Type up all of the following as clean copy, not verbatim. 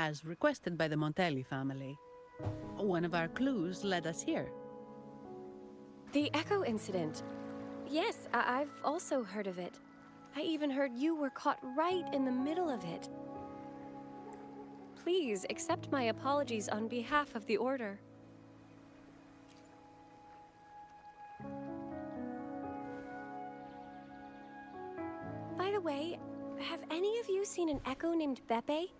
as requested by the Montelli family. One of our clues led us here. The Echo incident. Yes, I've also heard of it. I even heard you were caught right in the middle of it. Please accept my apologies on behalf of the Order. By the way, have any of you seen an Echo named Beppe?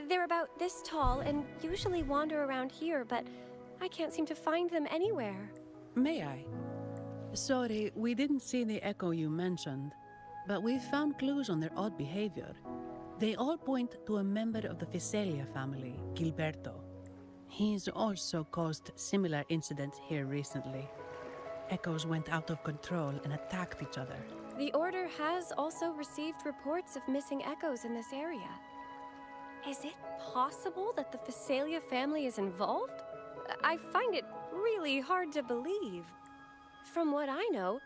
They're about this tall and usually wander around here, but I can't seem to find them anywhere. May I? Sorry, we didn't see the Echo you mentioned, but we found clues on their odd behavior. They all point to a member of the Visalia family, Gilberto. He's also caused similar incidents here recently. Echoes went out of control and attacked each other. The Order has also received reports of missing Echoes in this area. Is it possible that the Visalia family is involved? I find it really hard to believe. From what I know,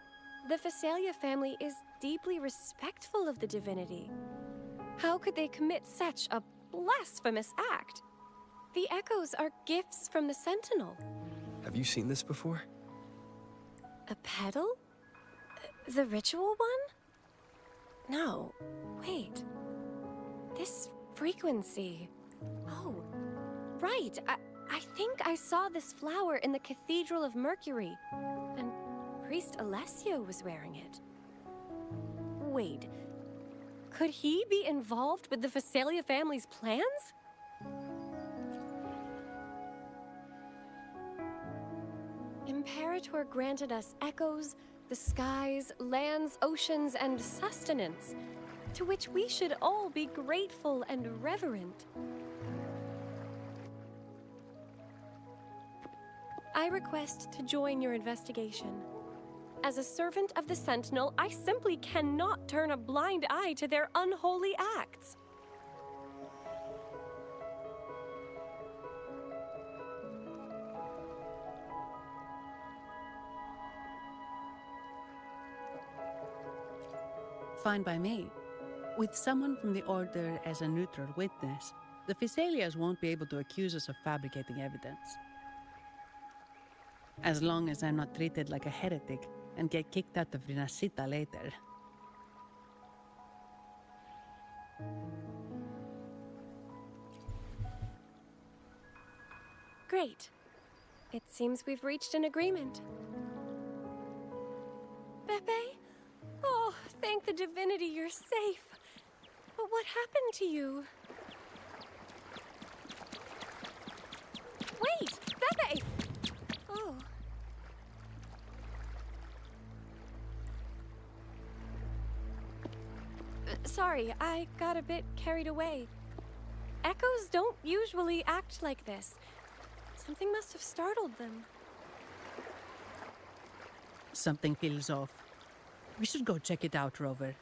the Visalia family is deeply respectful of the divinity. How could they commit such a blasphemous act? The Echoes are gifts from the Sentinel. Have you seen this before? A pedal? The ritual one? No, wait. This frequency. Oh, right. I think I saw this flower in the Cathedral of Mercury, and Priest Alessio was wearing it. Wait, could he be involved with the Visalia family's plans? Imperator granted us echoes, the skies, lands, oceans, and sustenance, to which we should all be grateful and reverent. I request to join your investigation. As a servant of the Sentinel, I simply cannot turn a blind eye to their unholy acts. Fine by me. With someone from the Order as a neutral witness, the Visalias won't be able to accuse us of fabricating evidence. As long as I'm not treated like a heretic and get kicked out of Rinascita later. Great. It seems we've reached an agreement. Beppe? Oh, thank the divinity you're safe. But what happened to you? Wait! Beppe! Oh. Sorry, I got a bit carried away. Echoes don't usually act like this. Something must have startled them. Something feels off. We should go check it out, Rover.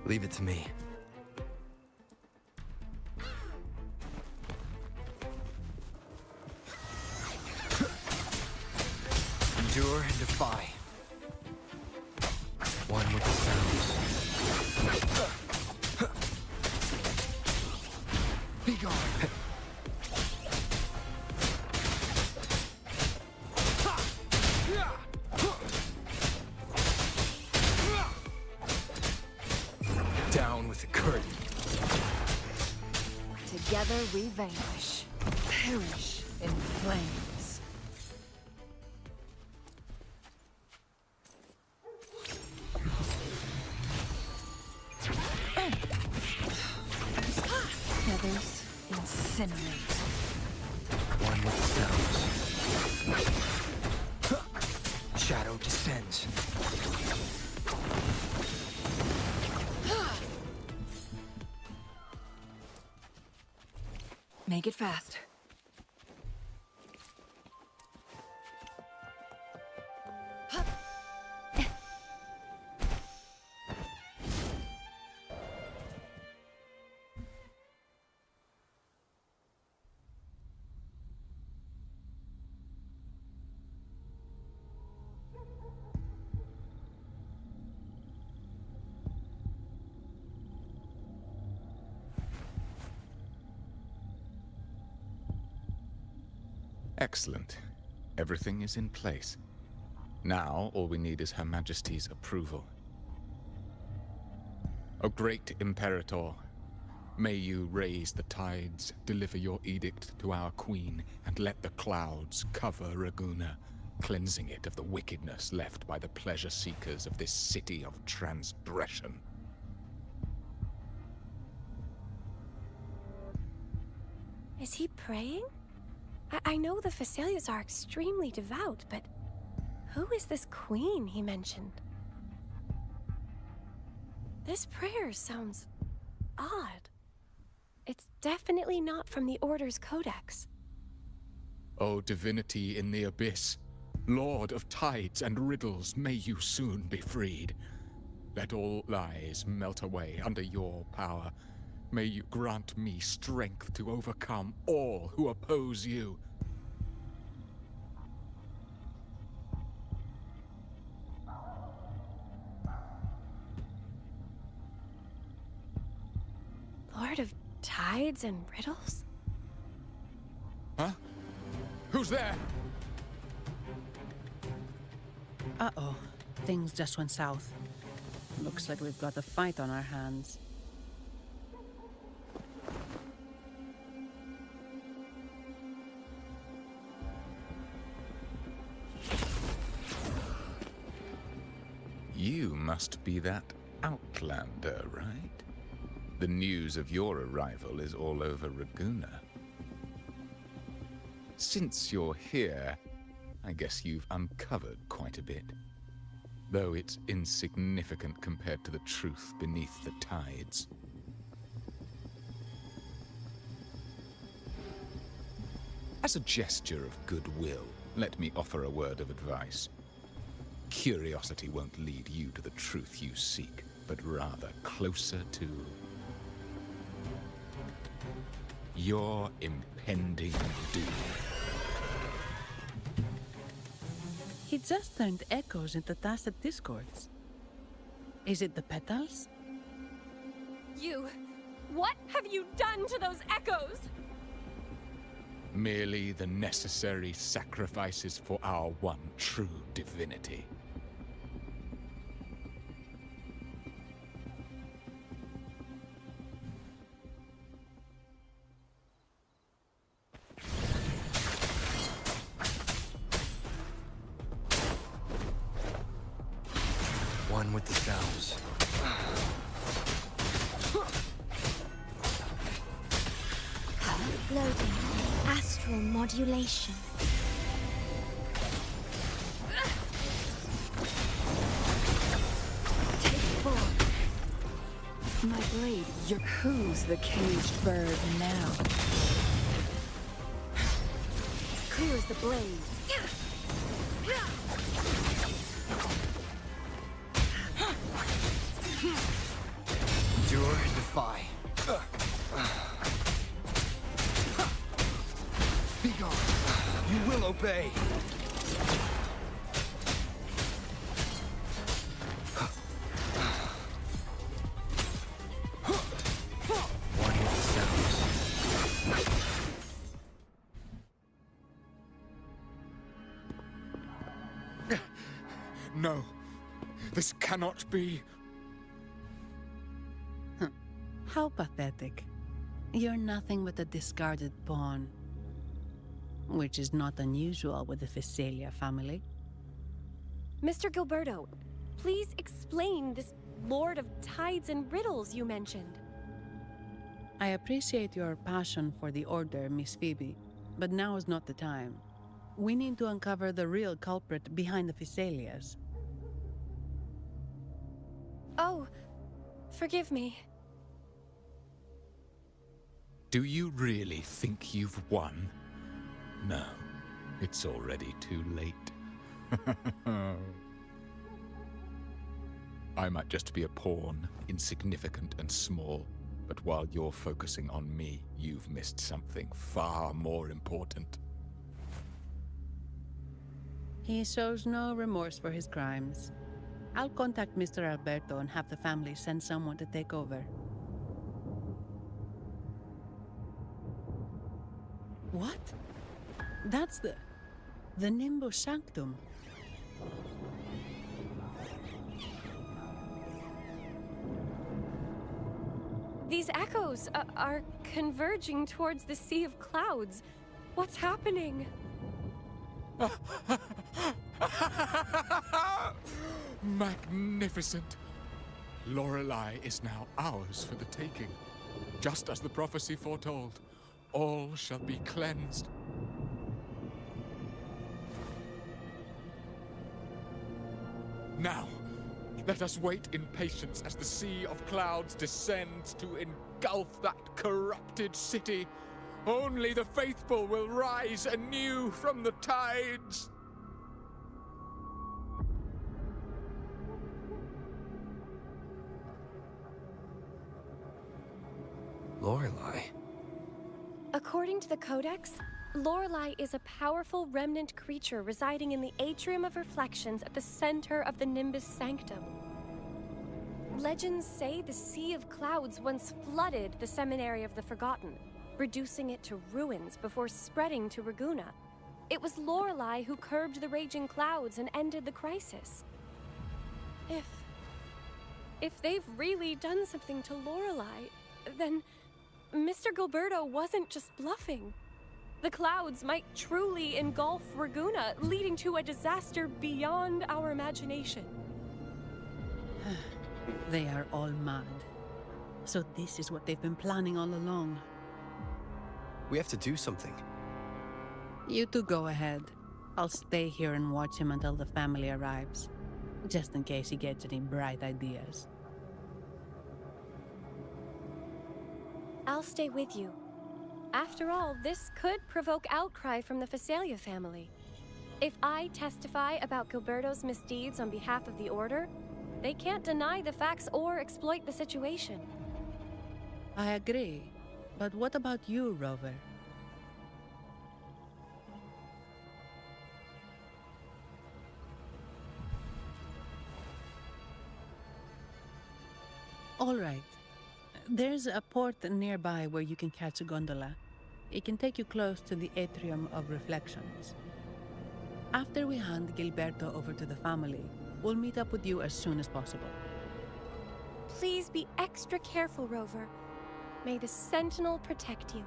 Leave it to me. Endure and defy. One with the sounds. Be gone. Down with the curtain. Together we vanish, perish in flames. Feathers incinerate. One with the sounds. Shadow descends. Make it fast. Excellent. Everything is in place. Now, all we need is Her Majesty's approval. O great Imperator, may you raise the tides, deliver your edict to our queen, and let the clouds cover Raguna, cleansing it of the wickedness left by the pleasure-seekers of this city of transgression. Is he praying? I know the Fesalias are extremely devout, but who is this queen he mentioned? This prayer sounds odd. It's definitely not from the Order's codex. O divinity in the abyss, Lord of tides and riddles, may you soon be freed. Let all lies melt away under your power. May you grant me strength to overcome all who oppose you. Lord of tides and riddles? Huh? Who's there? Uh-oh. Things just went south. Looks like we've got a fight on our hands. You must be that outlander, right? The news of your arrival is all over Raguna. Since you're here, I guess you've uncovered quite a bit. Though it's insignificant compared to the truth beneath the tides. As a gesture of goodwill, let me offer a word of advice. Curiosity won't lead you to the truth you seek, but rather closer to your impending doom. He just turned echoes into tacit discords. Is it the petals? What have you done to those echoes? Merely the necessary sacrifices for our one true divinity. One with the sounds. Loading. Astral modulation. Take form. My blade, who's the caged bird now? Clear as the blaze. Endure and defy. Be gone. You will obey. One with the sounds. No, this cannot be. How pathetic. You're nothing but a discarded pawn. Which is not unusual with the Fesalia family. Mr. Gilberto, please explain this Lord of Tides and Riddles you mentioned. I appreciate your passion for the Order, Miss Phoebe, but now is not the time. We need to uncover the real culprit behind the Fesalias. Oh, forgive me. Do you really think you've won? No, it's already too late. I might just be a pawn, insignificant and small, but while you're focusing on me, you've missed something far more important. He shows no remorse for his crimes. I'll contact Mr. Alberto and have the family send someone to take over. What? That's the Nimbus Sanctum. These echoes are converging towards the Sea of Clouds. What's happening? Magnificent! Lorelei is now ours for the taking. Just as the prophecy foretold, all shall be cleansed. Now, let us wait in patience as the Sea of Clouds descends to engulf that corrupted city. Only the faithful will rise anew from the tides. Lorelei? According to the Codex, Lorelei is a powerful remnant creature residing in the Atrium of Reflections at the center of the Nimbus Sanctum. Legends say the Sea of Clouds once flooded the Seminary of the Forgotten, reducing it to ruins before spreading to Raguna. It was Lorelei who curbed the raging clouds and ended the crisis. If they've really done something to Lorelei, then Mr. Gilberto wasn't just bluffing. The clouds might truly engulf Raguna, leading to a disaster beyond our imagination. They are all mad. So this is what they've been planning all along. We have to do something. You two go ahead. I'll stay here and watch him until the family arrives, just in case he gets any bright ideas. I'll stay with you. After all, this could provoke outcry from the Phasalia family. If I testify about Gilberto's misdeeds on behalf of the Order, they can't deny the facts or exploit the situation. I agree. But what about you, Rover? All right. There's a port nearby where you can catch a gondola. It can take you close to the Atrium of Reflections. After we hand Gilberto over to the family, we'll meet up with you as soon as possible. Please be extra careful, Rover. May the Sentinel protect you.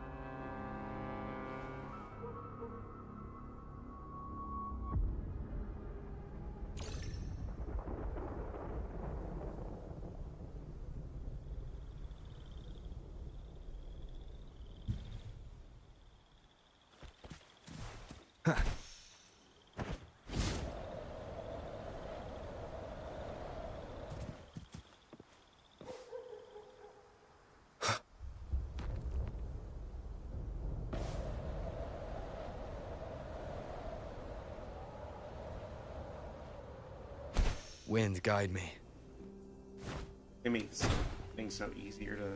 Wind, guide me. It makes things so easier to...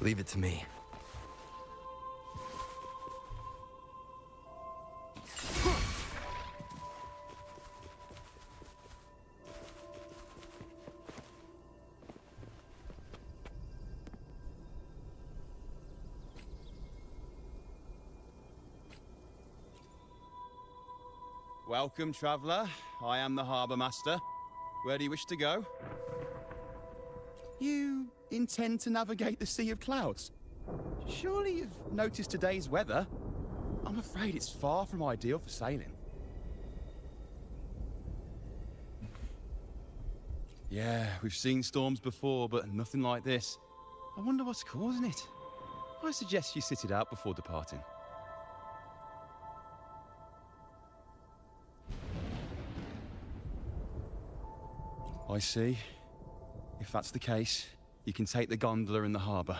Leave it to me. Welcome, traveller. I am the Harbour Master. Where do you wish to go? You intend to navigate the Sea of Clouds? Surely you've noticed today's weather. I'm afraid it's far from ideal for sailing. Yeah, we've seen storms before, but nothing like this. I wonder what's causing it. I suggest you sit it out before departing. I see. If that's the case, you can take the gondola in the harbour.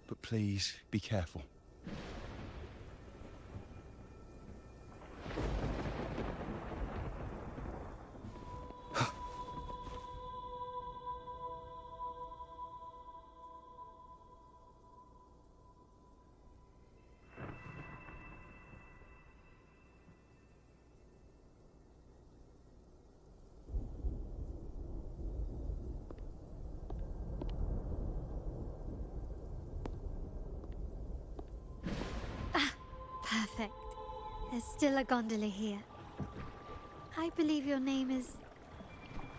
But please, be careful. Perfect. There's still a gondola here. I believe your name is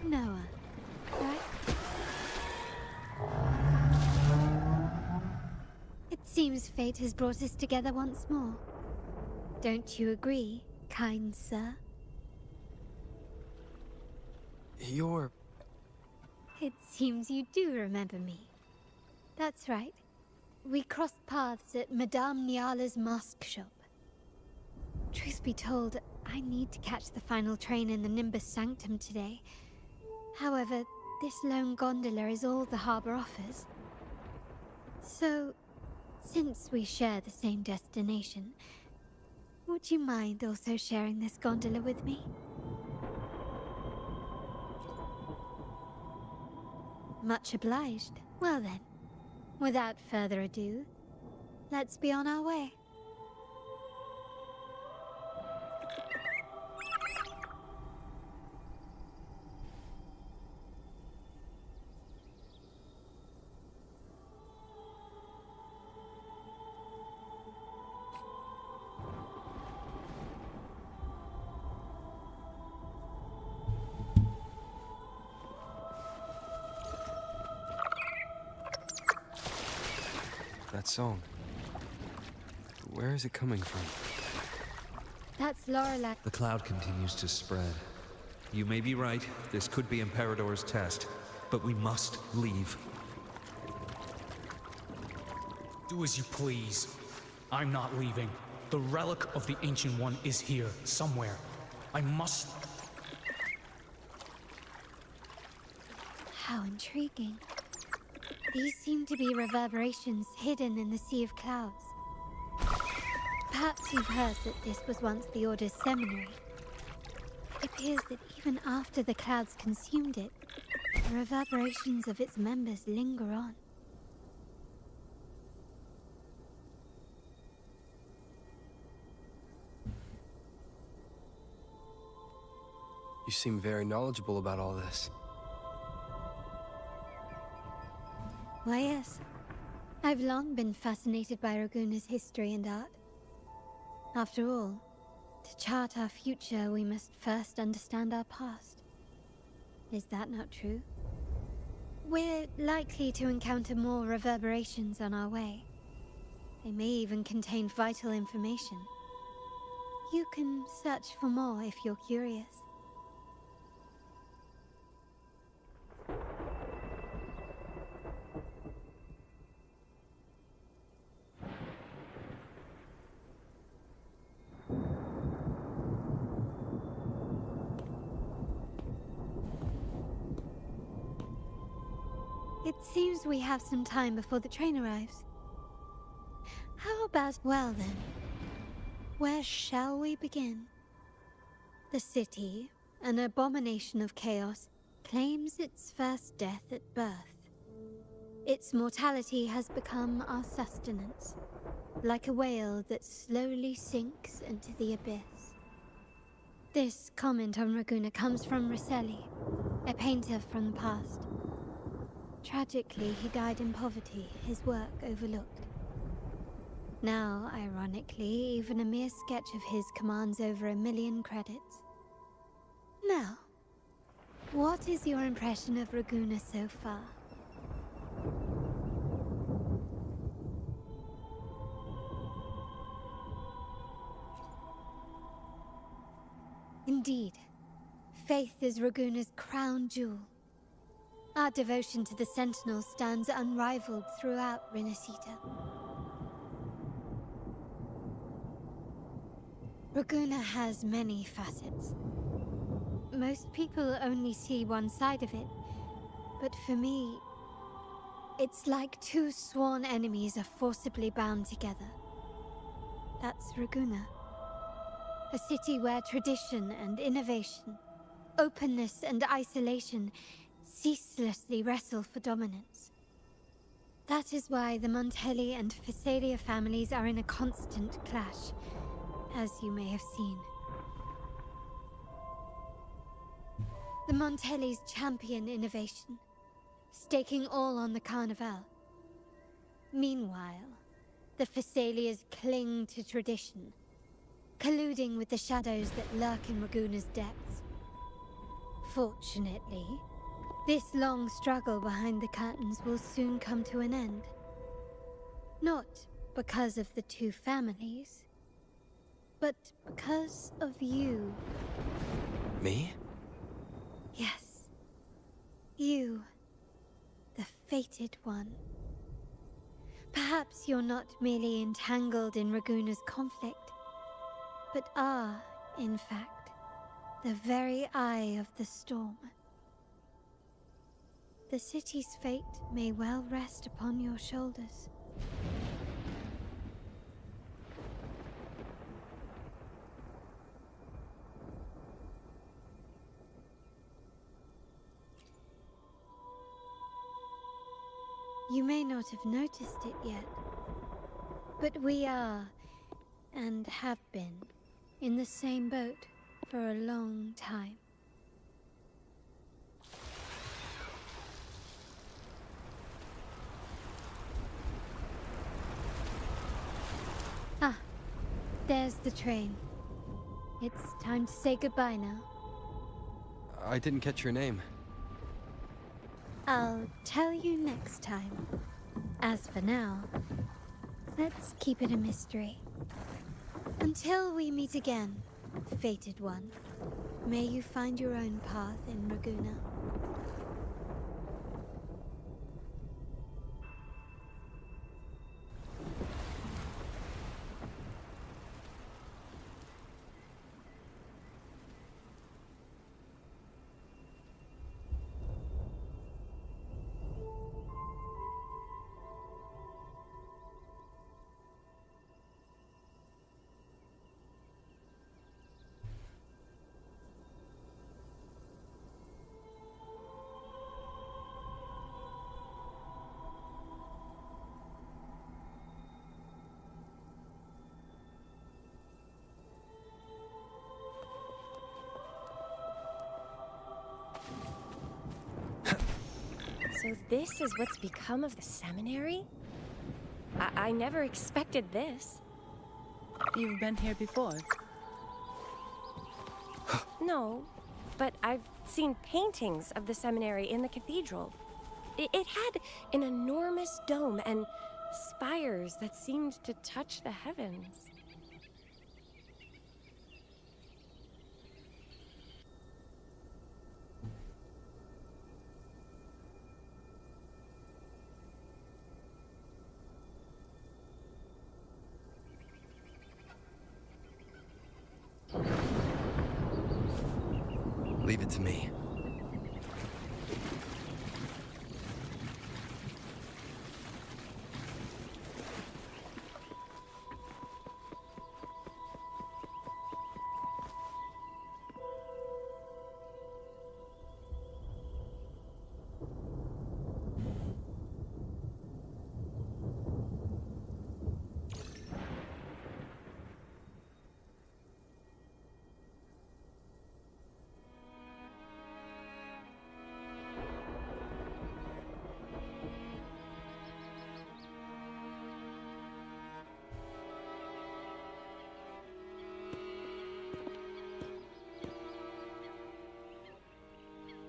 Noah, right? It seems fate has brought us together once more. Don't you agree, kind sir? You're... It seems you do remember me. That's right. We crossed paths at Madame Niala's mask shop. Truth be told, I need to catch the final train in the Nimbus Sanctum today. However, this lone gondola is all the harbour offers. So, since we share the same destination, would you mind also sharing this gondola with me? Much obliged. Well then, without further ado, let's be on our way. That song. Where is it coming from? That's Lorelei. The cloud continues to spread. You may be right, this could be Imperador's test, but we must leave. Do as you please. I'm not leaving. The relic of the Ancient One is here, somewhere. I must... How intriguing. These seem to be reverberations hidden in the Sea of Clouds. Perhaps you've heard that this was once the Order's seminary. It appears that even after the clouds consumed it, the reverberations of its members linger on. You seem very knowledgeable about all this. Why, yes. I've long been fascinated by Raguna's history and art. After all, to chart our future, we must first understand our past. Is that not true? We're likely to encounter more reverberations on our way. They may even contain vital information. You can search for more if you're curious. It seems we have some time before the train arrives. How about... Well then, where shall we begin? The city, an abomination of chaos, claims its first death at birth. Its mortality has become our sustenance, like a whale that slowly sinks into the abyss. This comment on Raguna comes from Rosselli, a painter from the past. Tragically, he died in poverty, his work overlooked. Now, ironically, even a mere sketch of his commands over 1 million credits. Now, what is your impression of Raguna so far? Indeed, faith is Raguna's crown jewel. Our devotion to the Sentinel stands unrivaled throughout Renacita. Raguna has many facets. Most people only see one side of it, But for me, it's like two sworn enemies are forcibly bound together. That's Raguna. A city where tradition and innovation, openness and isolation ceaselessly wrestle for dominance. That is why the Montelli and Phasalia families are in a constant clash, as you may have seen. The Montellis champion innovation, staking all on the Carnival. Meanwhile, the Phasalias cling to tradition, colluding with the shadows that lurk in Raguna's depths. Fortunately, this long struggle behind the curtains will soon come to an end. Not because of the two families, but because of you. Me? Yes. You. The fated one. Perhaps you're not merely entangled in Raguna's conflict, but are, in fact, the very eye of the storm. The city's fate may well rest upon your shoulders. You may not have noticed it yet, but we are, and have been, in the same boat for a long time. Ah, there's the train. It's time to say goodbye now. I didn't catch your name. I'll tell you next time. As for now, let's keep it a mystery. Until we meet again, fated one, may you find your own path in Raguna. So this is what's become of the seminary? I never expected this. You've been here before. No, but I've seen paintings of the seminary in the cathedral. It had an enormous dome and spires that seemed to touch the heavens. Leave it to me.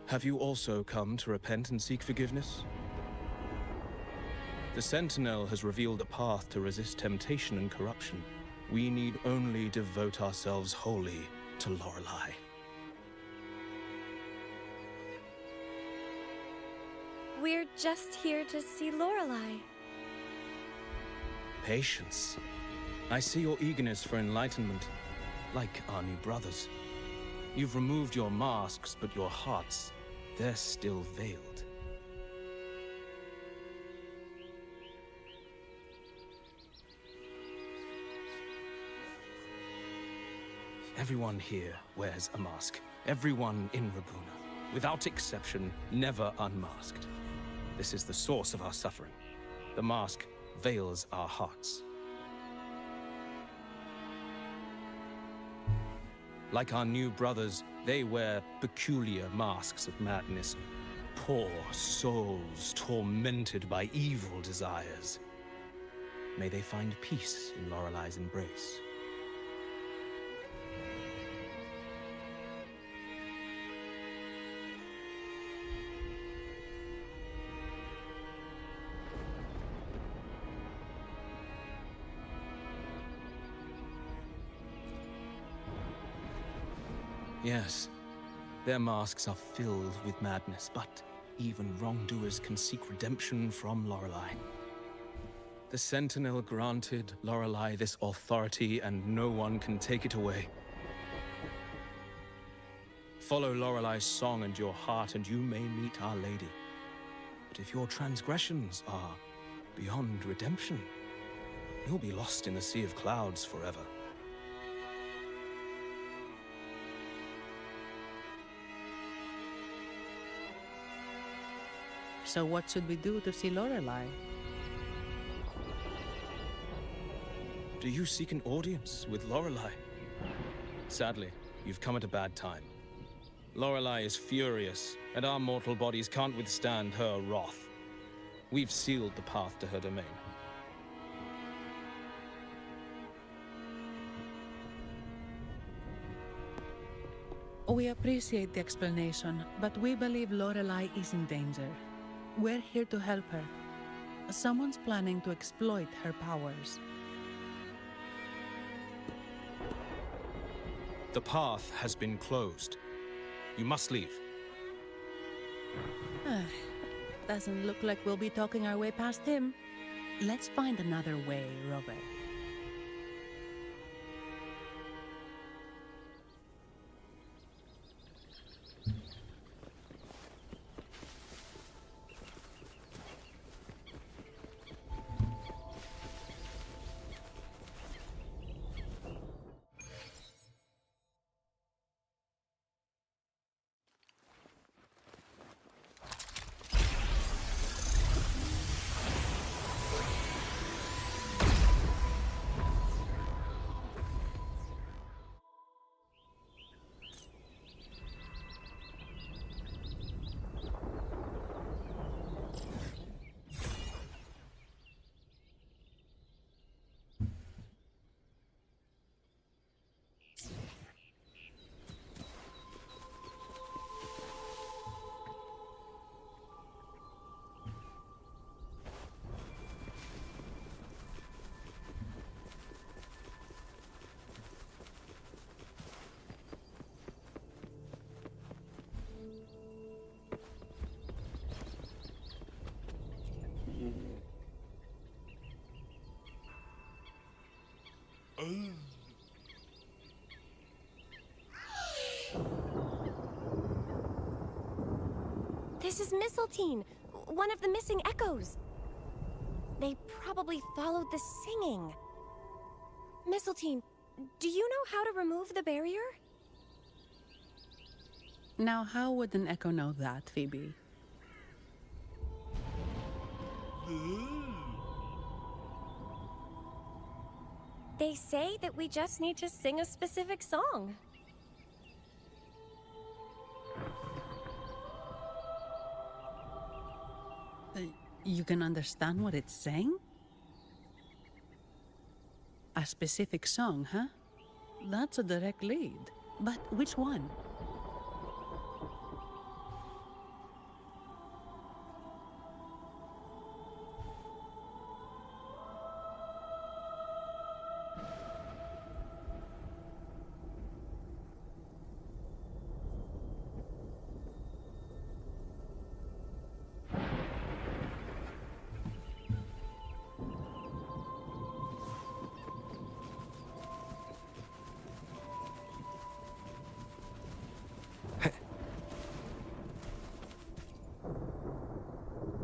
Have you also come to repent and seek forgiveness? The Sentinel has revealed a path to resist temptation and corruption. We need only devote ourselves wholly to Lorelei. We're just here to see Lorelei. Patience. I see your eagerness for enlightenment, like our new brothers. You've removed your masks, but your hearts, they're still veiled. Everyone here wears a mask. Everyone in Rabuna, without exception, never unmasked. This is the source of our suffering. The mask veils our hearts. Like our new brothers, they wear peculiar masks of madness. Poor souls tormented by evil desires. May they find peace in Lorelai's embrace. Yes, their masks are filled with madness, but even wrongdoers can seek redemption from Lorelai. The Sentinel granted Lorelai this authority, and no one can take it away. Follow Lorelai's song and your heart, and you may meet Our Lady. But if your transgressions are beyond redemption, you'll be lost in the Sea of Clouds forever. So what should we do to see Lorelai? Do you seek an audience with Lorelai? Sadly, you've come at a bad time. Lorelai is furious, and our mortal bodies can't withstand her wrath. We've sealed the path to her domain. We appreciate the explanation, but we believe Lorelai is in danger. We're here to help her. Someone's planning to exploit her powers. The path has been closed. You must leave. Doesn't look like we'll be talking our way past him. Let's find another way, Robert. This is Mistletoe, one of the missing echoes. They probably followed the singing. Mistletoe, do you know how to remove the barrier? Now, how would an echo know that, Phoebe? They say that we just need to sing a specific song. You can understand what it's saying? A specific song, huh? That's a direct lead. But which one?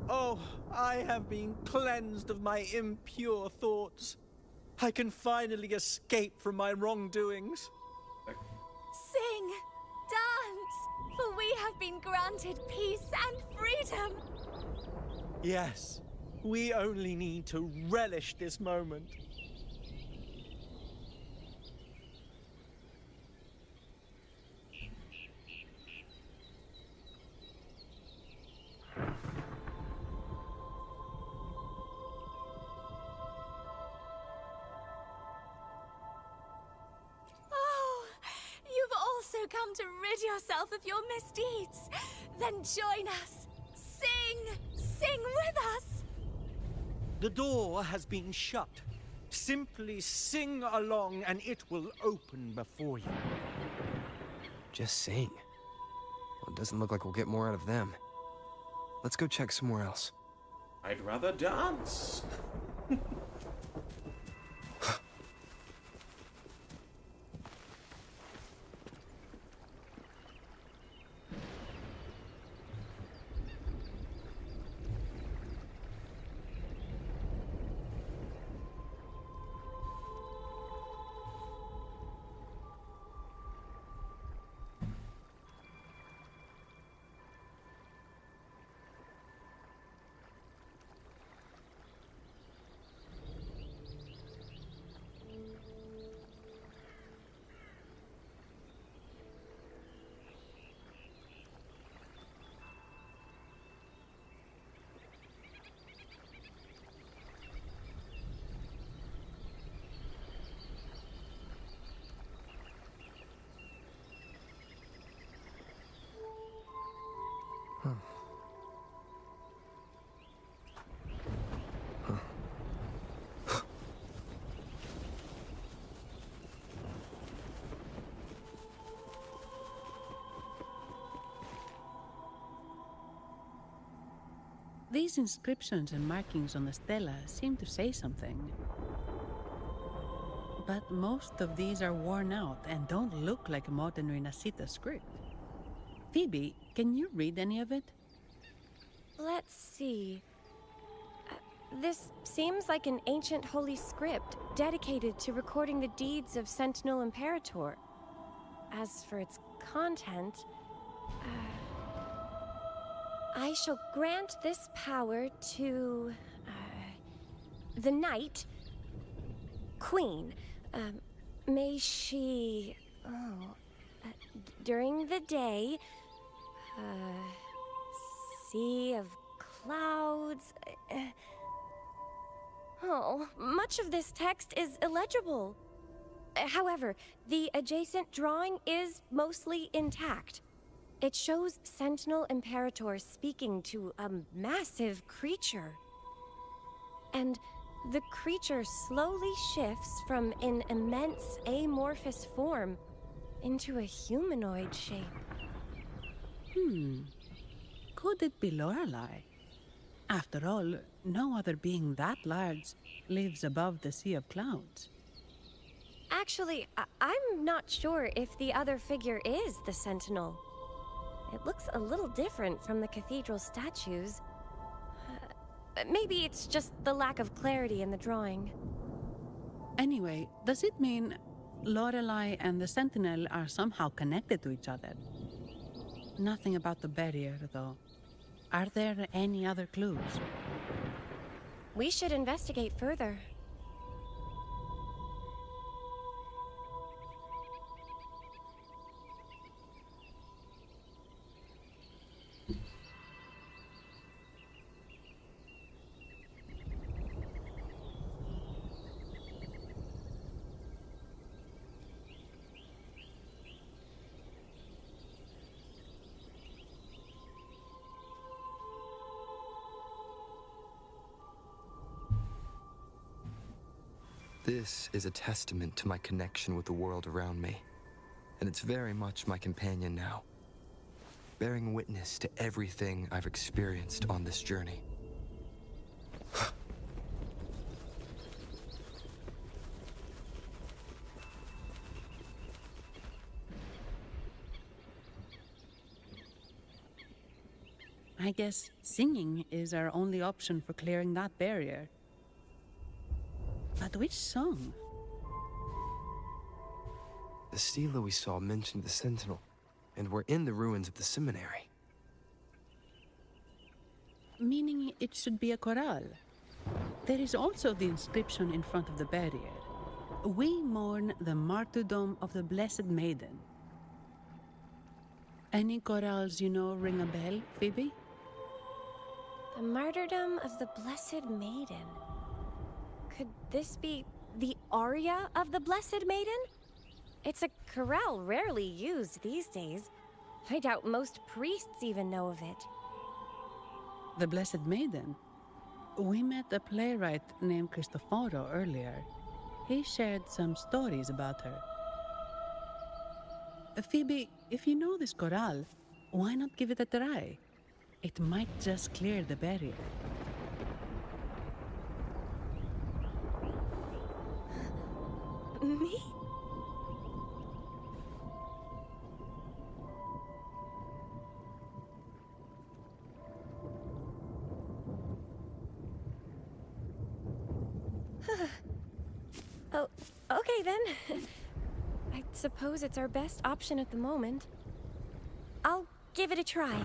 Oh, I have been cleansed of my impure thoughts. I can finally escape from my wrongdoings. Sing, dance, for we have been granted peace and freedom. Yes, we only need to relish this moment. Come to rid yourself of your misdeeds. Then join us. Sing with us. The door has been shut. Simply sing along and it will open before you. Just sing. Well, it doesn't look like we'll get more out of them. Let's go check somewhere else. I'd rather dance. These inscriptions and markings on the stela seem to say something. But most of these are worn out and don't look like modern Renacita script. Phoebe, can you read any of it? Let's see. This seems like an ancient holy script dedicated to recording the deeds of Sentinel Imperator. As for its content, I shall grant this power to the Knight Queen. May she, during the day, sea of clouds. Much of this text is illegible. However, the adjacent drawing is mostly intact. It shows Sentinel Imperator speaking to a massive creature. And the creature slowly shifts from an immense amorphous form into a humanoid shape. Could it be Lorelei? After all, no other being that large lives above the sea of clouds. Actually, I'm not sure if the other figure is the Sentinel. It looks a little different from the cathedral statues. Maybe it's just the lack of clarity in the drawing. Anyway, does it mean Lorelei and the Sentinel are somehow connected to each other? Nothing about the barrier, though. Are there any other clues? We should investigate further. This is a testament to my connection with the world around me, and it's very much my companion now, bearing witness to everything I've experienced on this journey. I guess singing is our only option for clearing that barrier. But which song? The The stela we saw mentioned the Sentinel, and we're in the ruins of the seminary. Meaning it should be a corral. There is also the inscription in front of the barrier. We mourn the martyrdom of the Blessed Maiden. Any corrals you know ring a bell, Phoebe? The martyrdom of the Blessed Maiden. Could this be the aria of the Blessed Maiden? It's a corral rarely used these days. I doubt most priests even know of it. The Blessed Maiden? We met a playwright named Cristoforo earlier. He shared some stories about her. Phoebe, if you know this corral, why not give it a try? It might just clear the barrier. Me? Oh, okay then. I suppose it's our best option at the moment. I'll give it a try.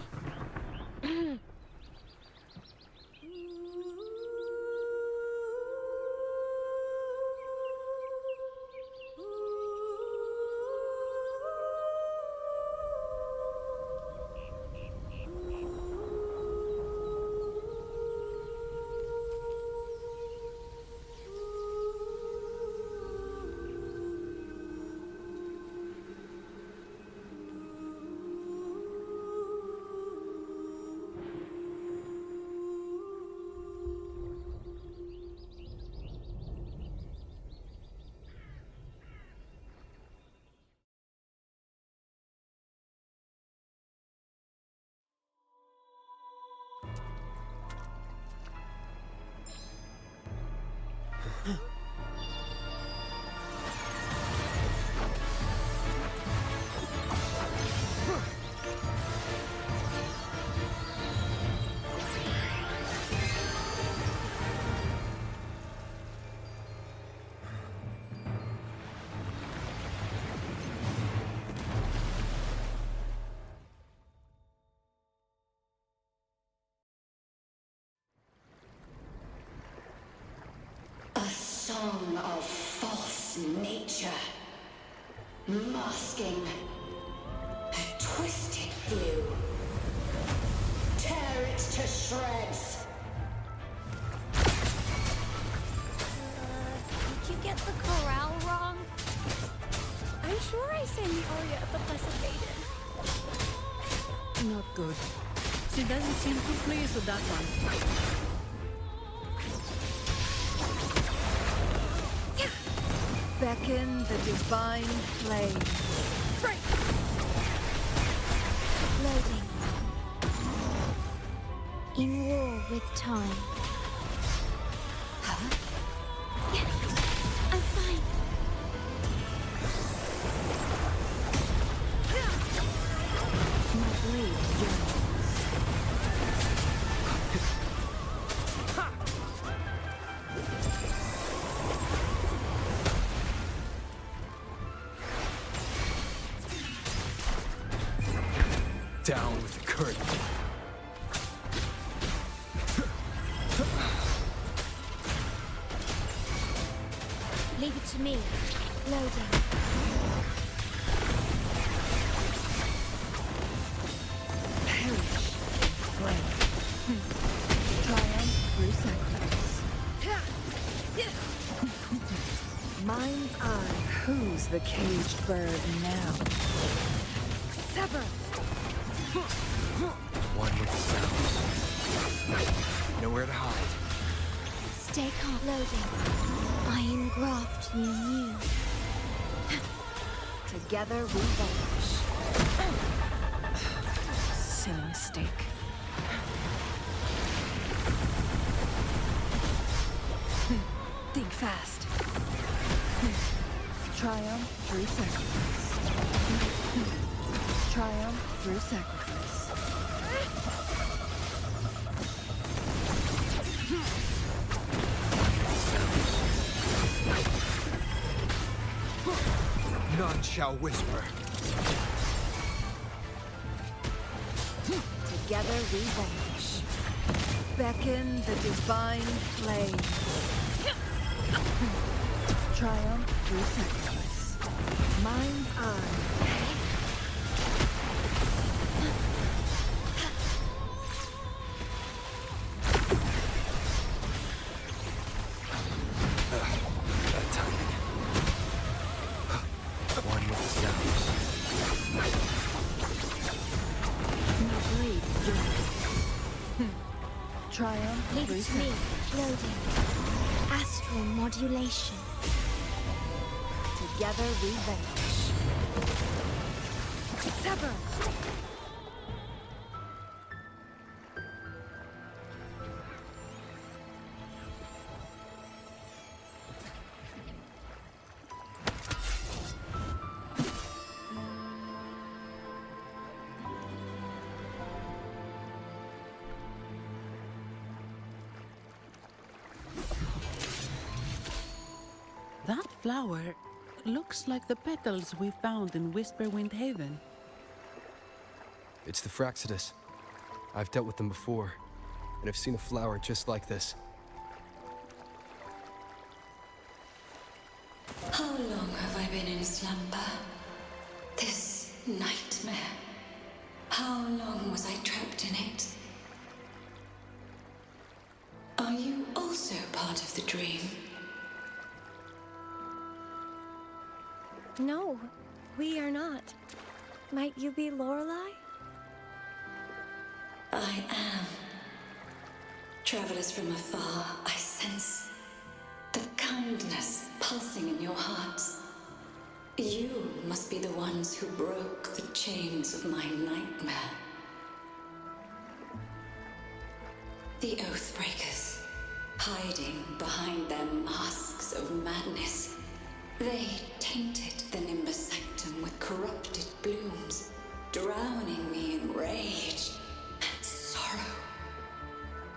A song of false nature, masking a twisted view. Tear it to shreds. Did you get the corral wrong? I'm sure I sang the aria of the Blessed Maiden. Not good. She doesn't seem too pleased with that one. Beckon the divine flame. Right. Loading. In war with time. Huh? I'm fine. My blade yearns. Down with the curtain. Leave it to me. Loading. Perish in flame. Triumph through sacrifice. Mind's eye. Who's the caged bird now? Sever! One with the sounds. Nowhere to hide. Stay calm. Loading. I engraft you new. Together we vanish. Silly mistake. Think fast. Triumph through sacrifice. Triumph through sacrifice. Not None shall whisper. Together we vanish. Beckon the divine flame. Triumph through sacrifice. Mind's eye. Bad timing. One with the sounds. My blade yearns. Triumph Leave through it to me. sacrifice. Loading. Astral modulation. Together we vanish. Sever! That flower looks like the petals we found in Whisperwind Haven. It's the Fraxidus. I've dealt with them before, and I've seen a flower just like this. How long have I been in slumber? This nightmare. How long was I trapped in it? Are you also part of the dream? No, we are not. Might you be Lorelei? I am. Travelers from afar, I sense the kindness pulsing in your hearts. You must be the ones who broke the chains of my nightmare. The Oathbreakers, hiding behind their masks of madness. They tainted the Nimbus Sanctum with corrupted blooms, drowning me in rage and sorrow.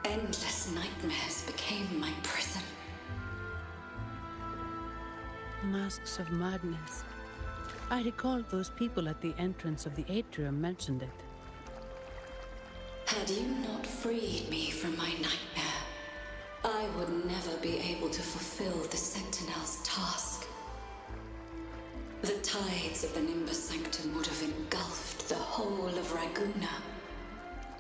Endless nightmares became my prison. Masks of madness. I recall those people at the entrance of the atrium mentioned it. Had you not freed me from my nightmare, I would never be able to fulfill the Sentinel's task. The tides of the Nimbus Sanctum would have engulfed the whole of Raguna,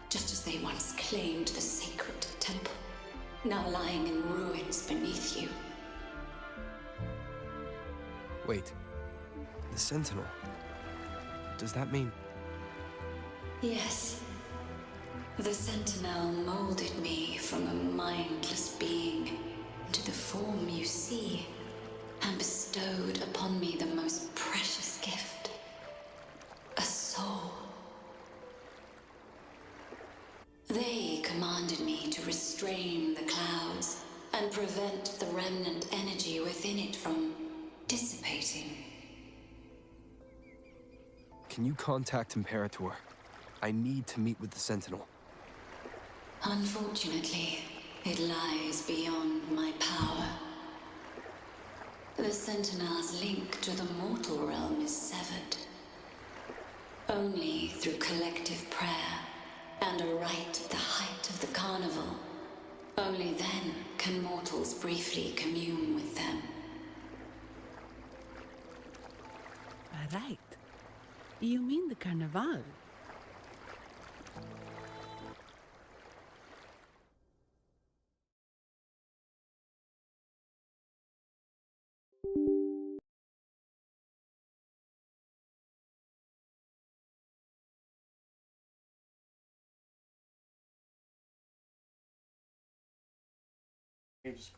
just as they once claimed the sacred temple, now lying in ruins beneath you. Wait. The Sentinel. Does that mean... Yes. The Sentinel molded me from a mindless being into the form you see, and bestowed upon me the most precious gift, a soul. They commanded me to restrain the clouds and prevent the remnant energy within it from dissipating. Can you contact Imperator? I need to meet with the Sentinel. Unfortunately, it lies beyond my power. The Sentinel's link to the mortal realm is severed. Only through collective prayer and a rite at the height of the carnival. Only then can mortals briefly commune with them. Right. You mean the Carnival? You just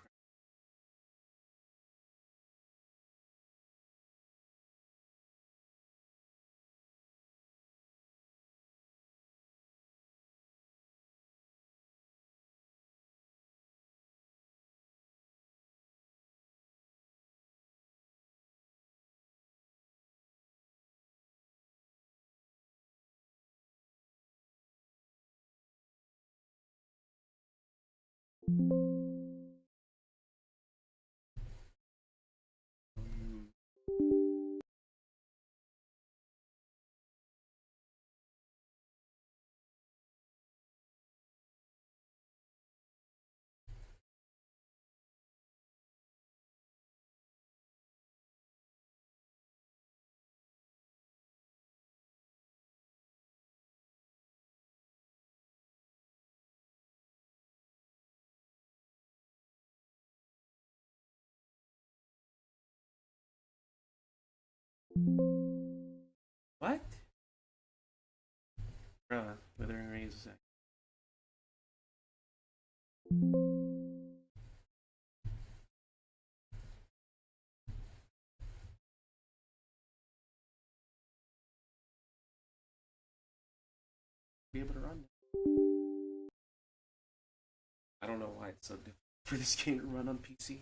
What? Wuthering Rays. Be able to run. I don't know why it's so difficult for this game to run on PC.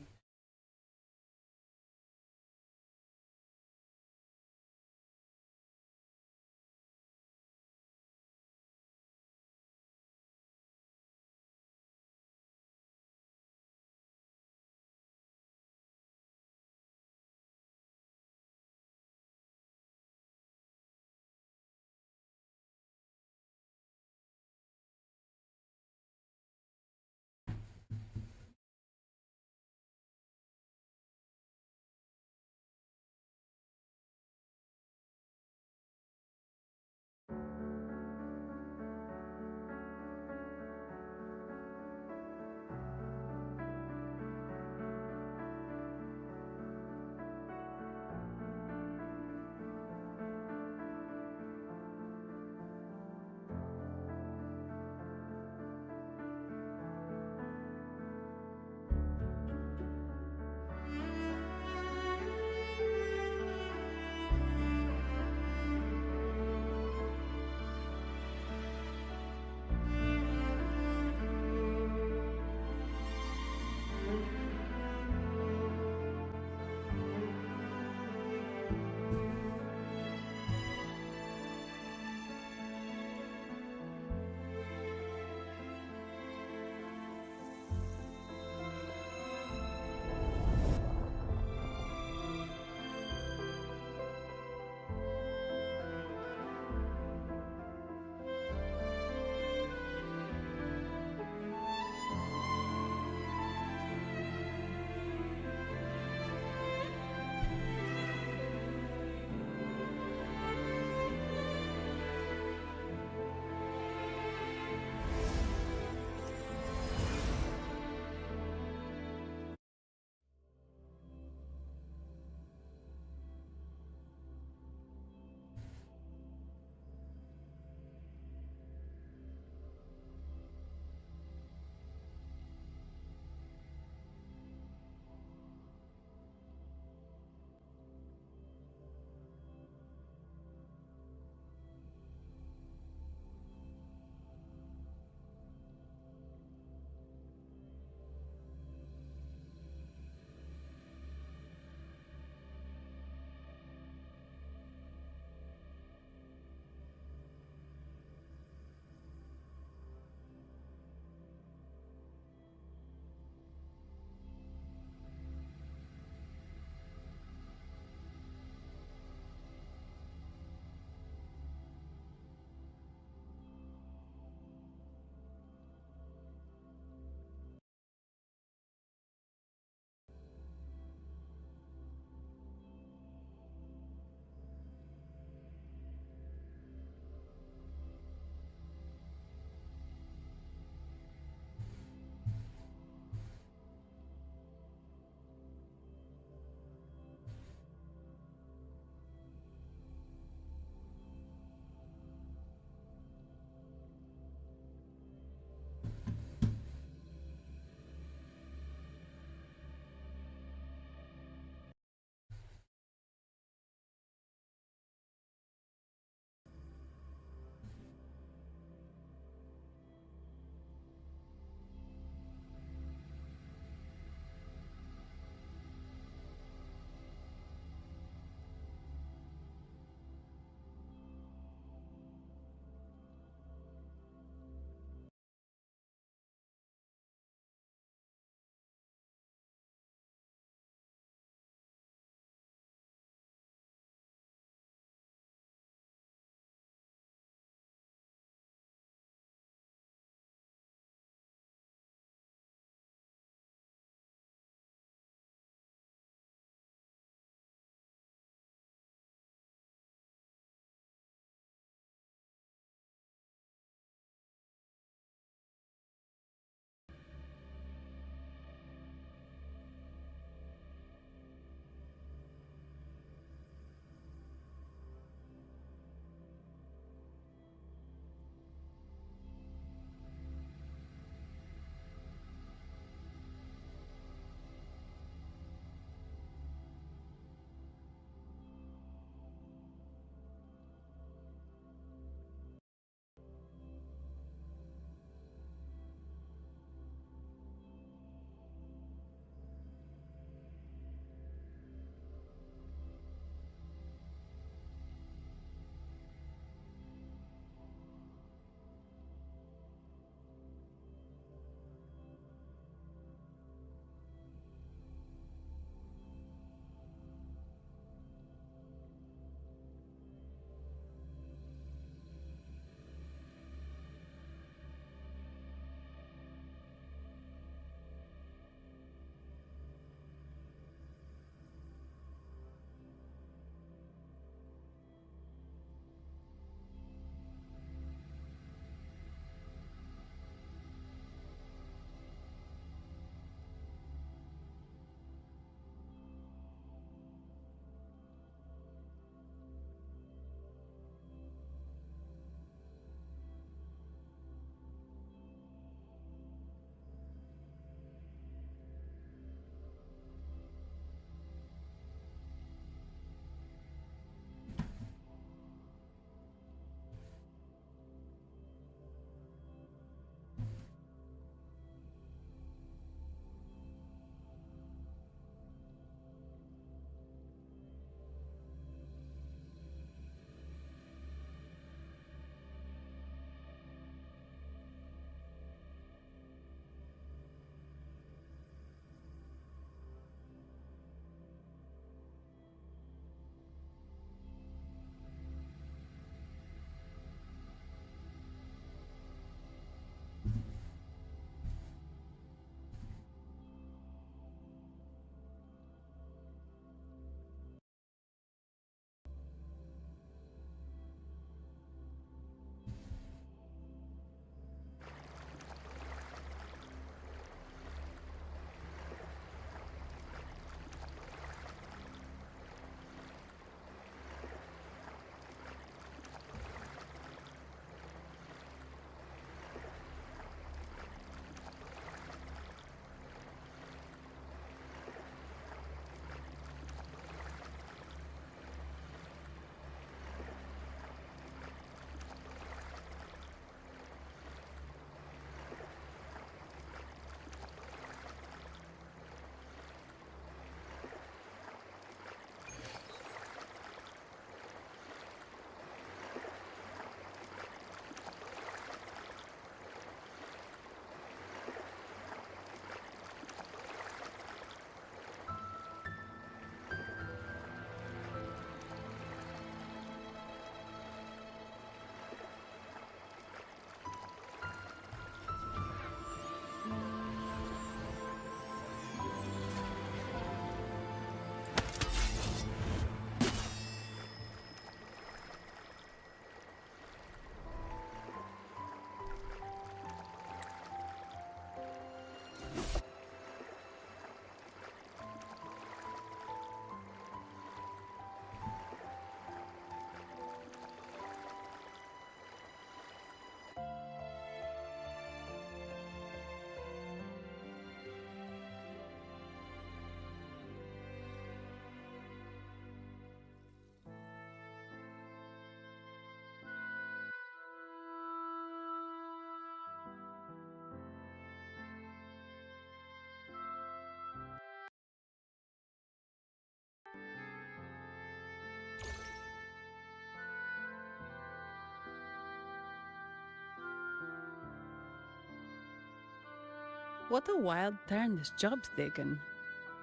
What a wild turn this job's taken.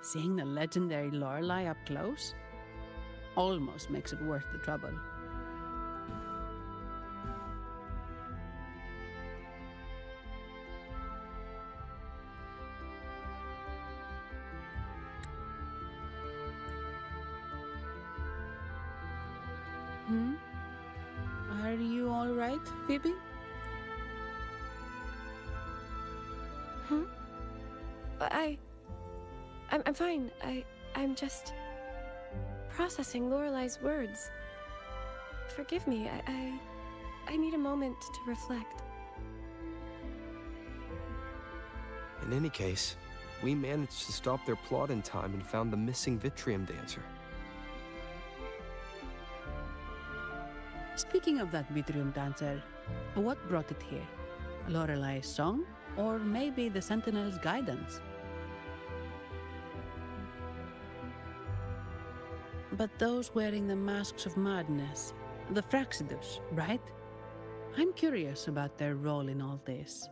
Seeing the legendary Lorelei up close almost makes it worth the trouble. Are you all right, Phoebe? I'm fine. I'm just processing Lorelei's words. Forgive me. I need a moment to reflect. In any case, we managed to stop their plot in time and found the missing Vitrium dancer. Speaking of that Vitrium dancer, what brought it here? Lorelei's song? Or maybe the Sentinel's guidance? But those wearing the masks of madness, the Fraxidus, right? I'm curious about their role in all this.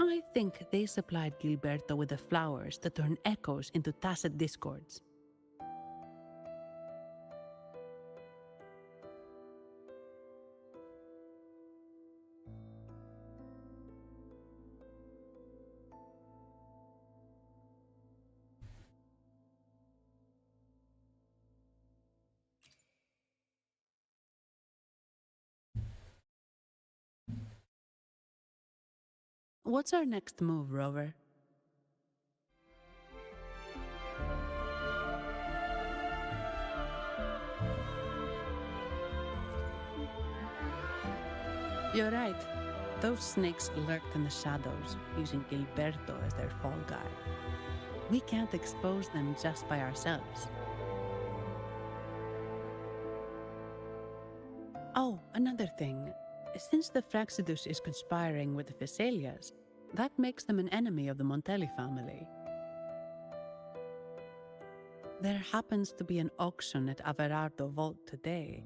I think they supplied Gilberto with the flowers that turn echoes into tacit discords. What's our next move, Rover? You're right. Those snakes lurked in the shadows, using Gilberto as their fall guy. We can't expose them just by ourselves. Oh, another thing. Since the Fraxidus is conspiring with the Phaesalias, that makes them an enemy of the Montelli family. There happens to be an auction at Averardo Vault today.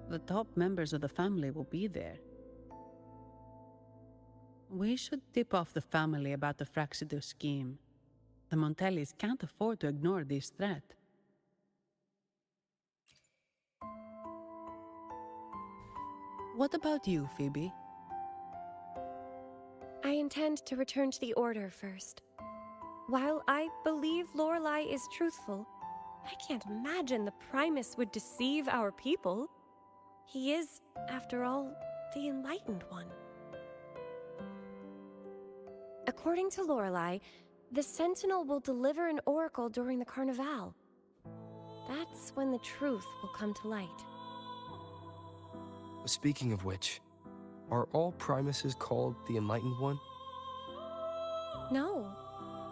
The top members of the family will be there. We should tip off the family about the Fraxidus scheme. The Montellis can't afford to ignore this threat. What about you, Phoebe? I intend to return to the Order first. While I believe Lorelei is truthful, I can't imagine the Primus would deceive our people. He is, after all, the Enlightened One. According to Lorelei, the Sentinel will deliver an oracle during the Carnival. That's when the truth will come to light. Speaking of which, are all Primuses called the Enlightened One? No.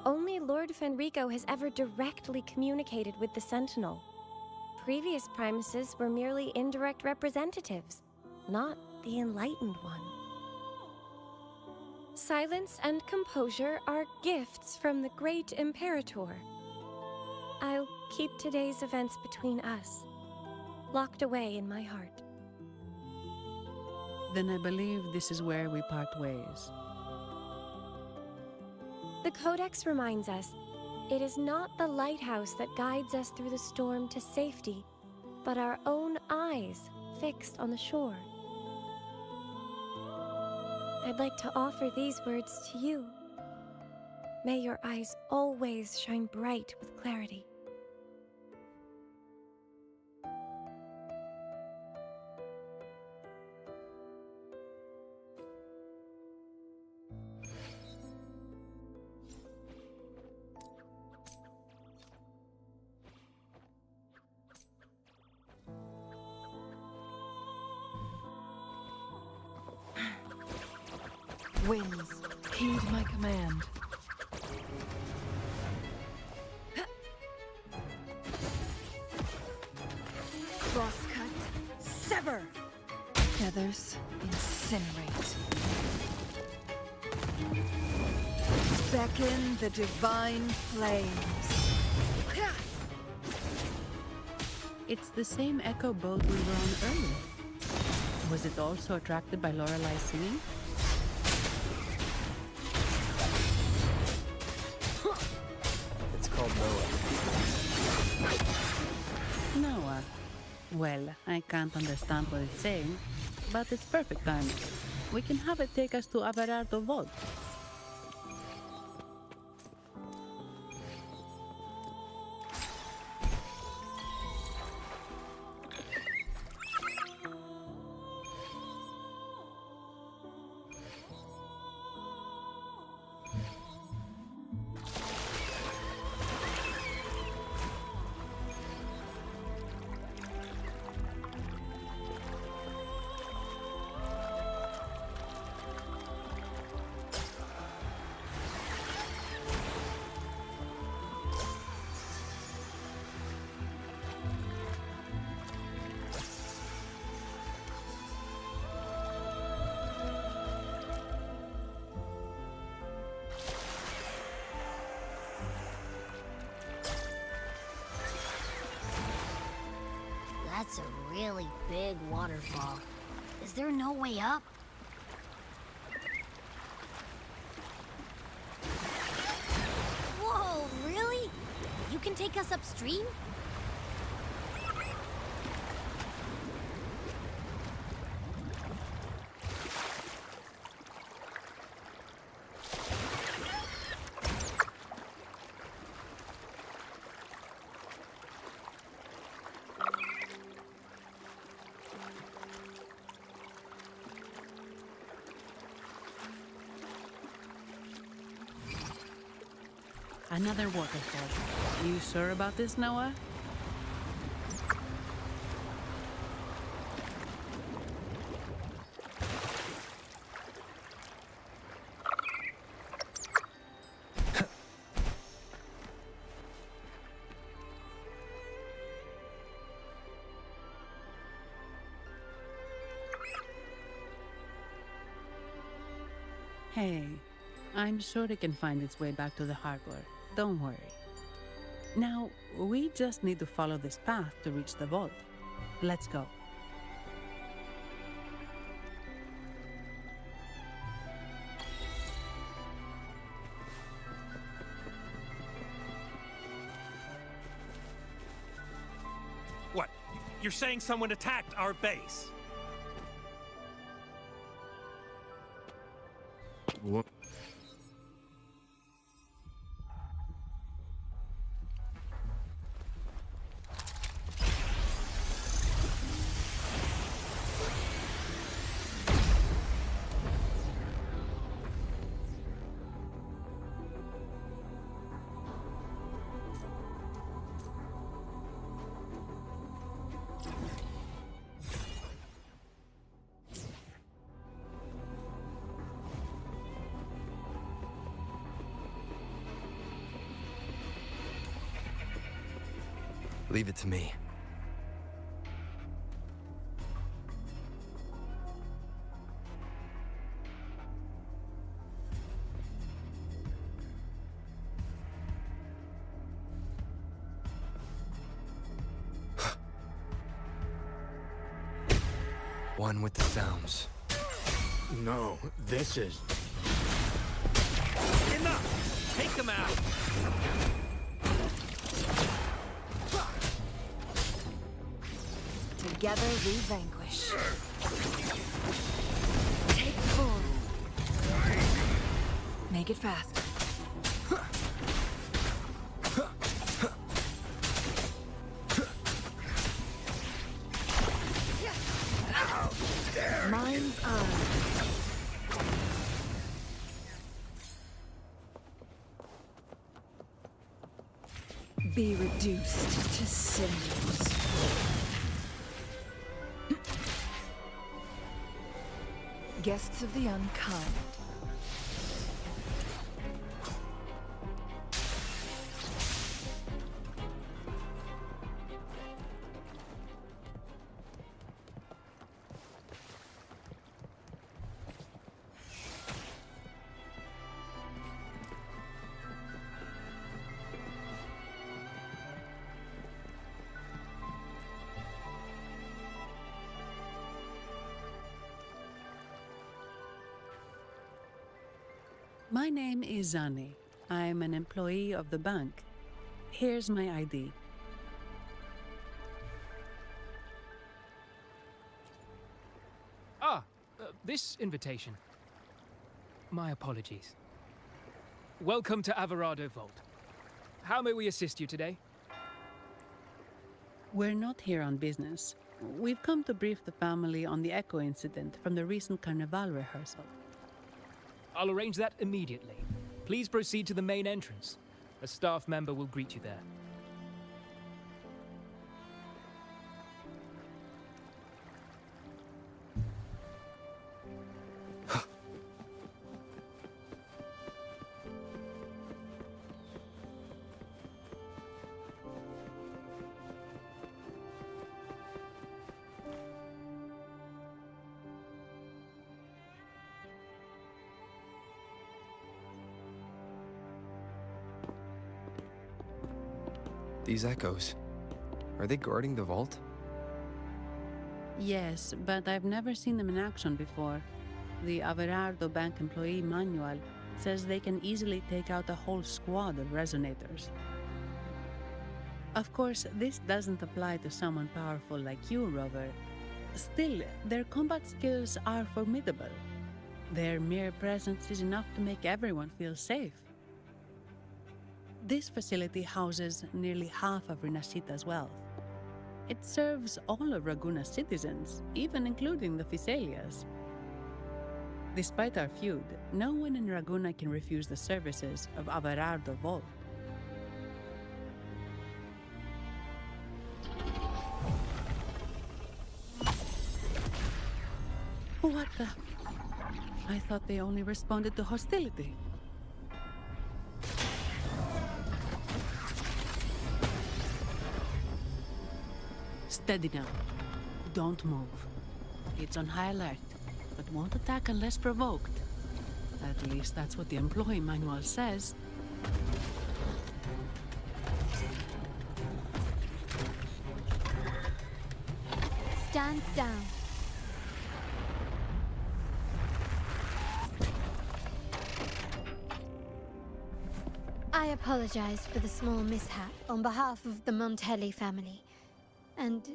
Only Lord Fenrico has ever directly communicated with the Sentinel. Previous Primuses were merely indirect representatives, not the Enlightened One. Silence and composure are gifts from the Great Imperator. I'll keep today's events between us, locked away in my heart. Then I believe this is where we part ways. The Codex reminds us, it is not the lighthouse that guides us through the storm to safety, but our own eyes fixed on the shore. I'd like to offer these words to you. May your eyes always shine bright with clarity. Winds, heed my command. Crosscut, sever! Feathers, incinerate. Beckon the divine flames. It's the same echo boat we were on earlier. Was it also attracted by Lorelei's singing? Well, I can't understand what it's saying, but it's perfect timing. We can have it take us to Averardo Vault. That's a really big waterfall. Is there no way up? Whoa, really? You can take us upstream? Another waterfall. You sure about this, Noah? Hey, I'm sure it can find its way back to the harbor. Don't worry. Now, we just need to follow this path to reach the vault. Let's go. What? You're saying someone attacked our base? What? Leave it to me. One with the sounds. No, this is... Enough! Take them out! Together we vanquish. Take full. Make it fast. Mine's ours. Be reduced to cinders. Guests of the unkind. My name is Zani. I'm an employee of the bank. Here's my ID. this invitation. My apologies. Welcome to Averado Vault. How may we assist you today? We're not here on business. We've come to brief the family on the Echo incident from the recent Carnival rehearsal. I'll arrange that immediately. Please proceed to the main entrance. A staff member will greet you there. These echoes, are they guarding the vault? Yes, but I've never seen them in action before. The Averardo Bank employee manual says they can easily take out a whole squad of resonators. Of course, this doesn't apply to someone powerful like you, Rover. Still, their combat skills are formidable. Their mere presence is enough to make everyone feel safe. This facility houses nearly half of Rinascita's wealth. It serves all of Raguna's citizens, even including the Physaelias. Despite our feud, no one in Raguna can refuse the services of Averardo Vault. What the? I thought they only responded to hostility. Steady now. Don't move. It's on high alert, but won't attack unless provoked. At least that's what the employee manual says. Stand down. I apologize for the small mishap on behalf of the Montelli family. And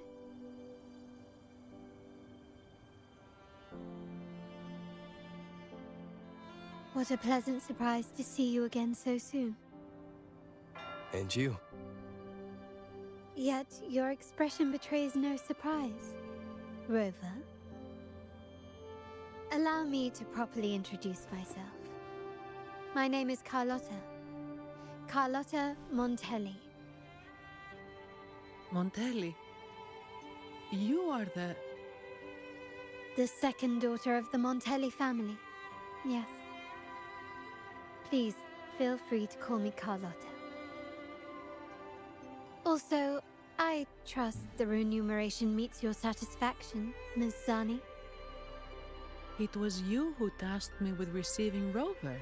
what a pleasant surprise to see you again so soon. And you. Yet your expression betrays no surprise, Rover. Allow me to properly introduce myself. My name is Carlotta. Carlotta Montelli. Montelli? You are the second daughter of the Montelli family. Yes. Please, feel free to call me Carlotta. Also, I trust the remuneration meets your satisfaction, Ms. Zani. It was you who tasked me with receiving Rover.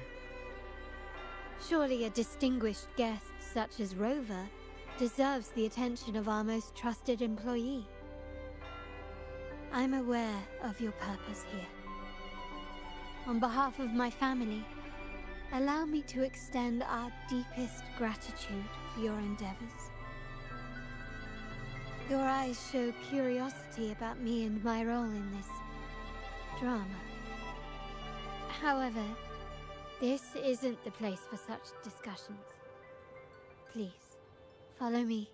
Surely a distinguished guest such as Rover deserves the attention of our most trusted employee. I'm aware of your purpose here. On behalf of my family, allow me to extend our deepest gratitude for your endeavors. Your eyes show curiosity about me and my role in this drama. However, this isn't the place for such discussions. Please, follow me.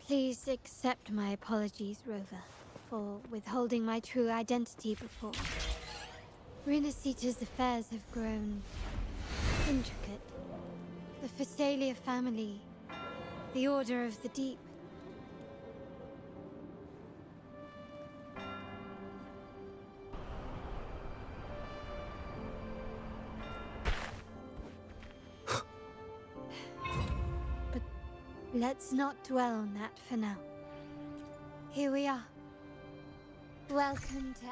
Please accept my apologies, Rover, for withholding my true identity before. Rinascita's affairs have grown intricate. The Physaelia family, the Order of the Deep. But let's not dwell on that for now. Here we are. Welcome to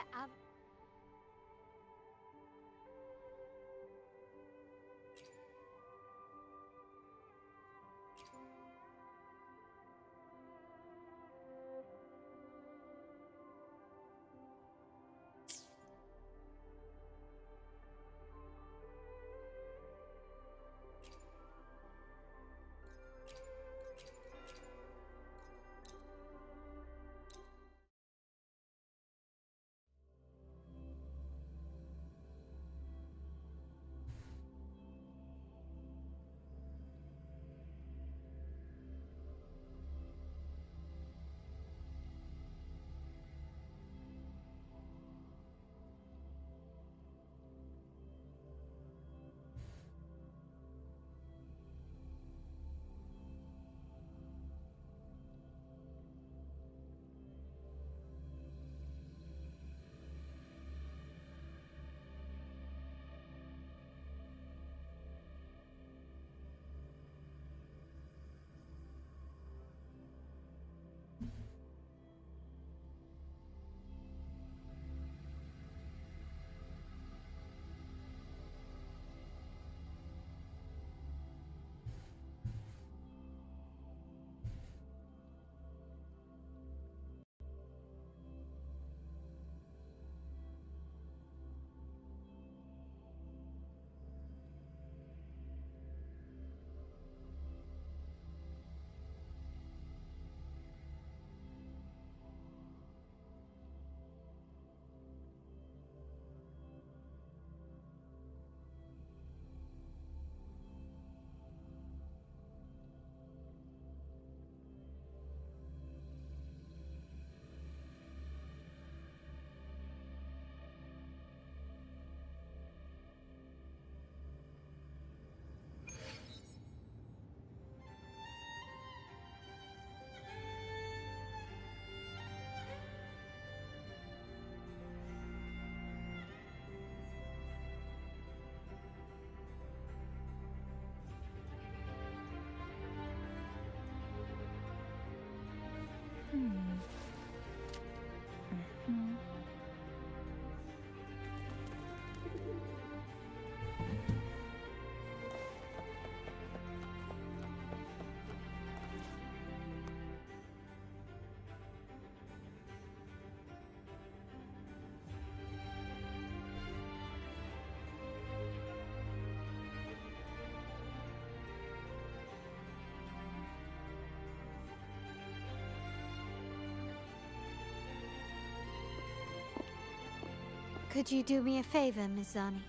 Could you do me a favor, Miss Zani?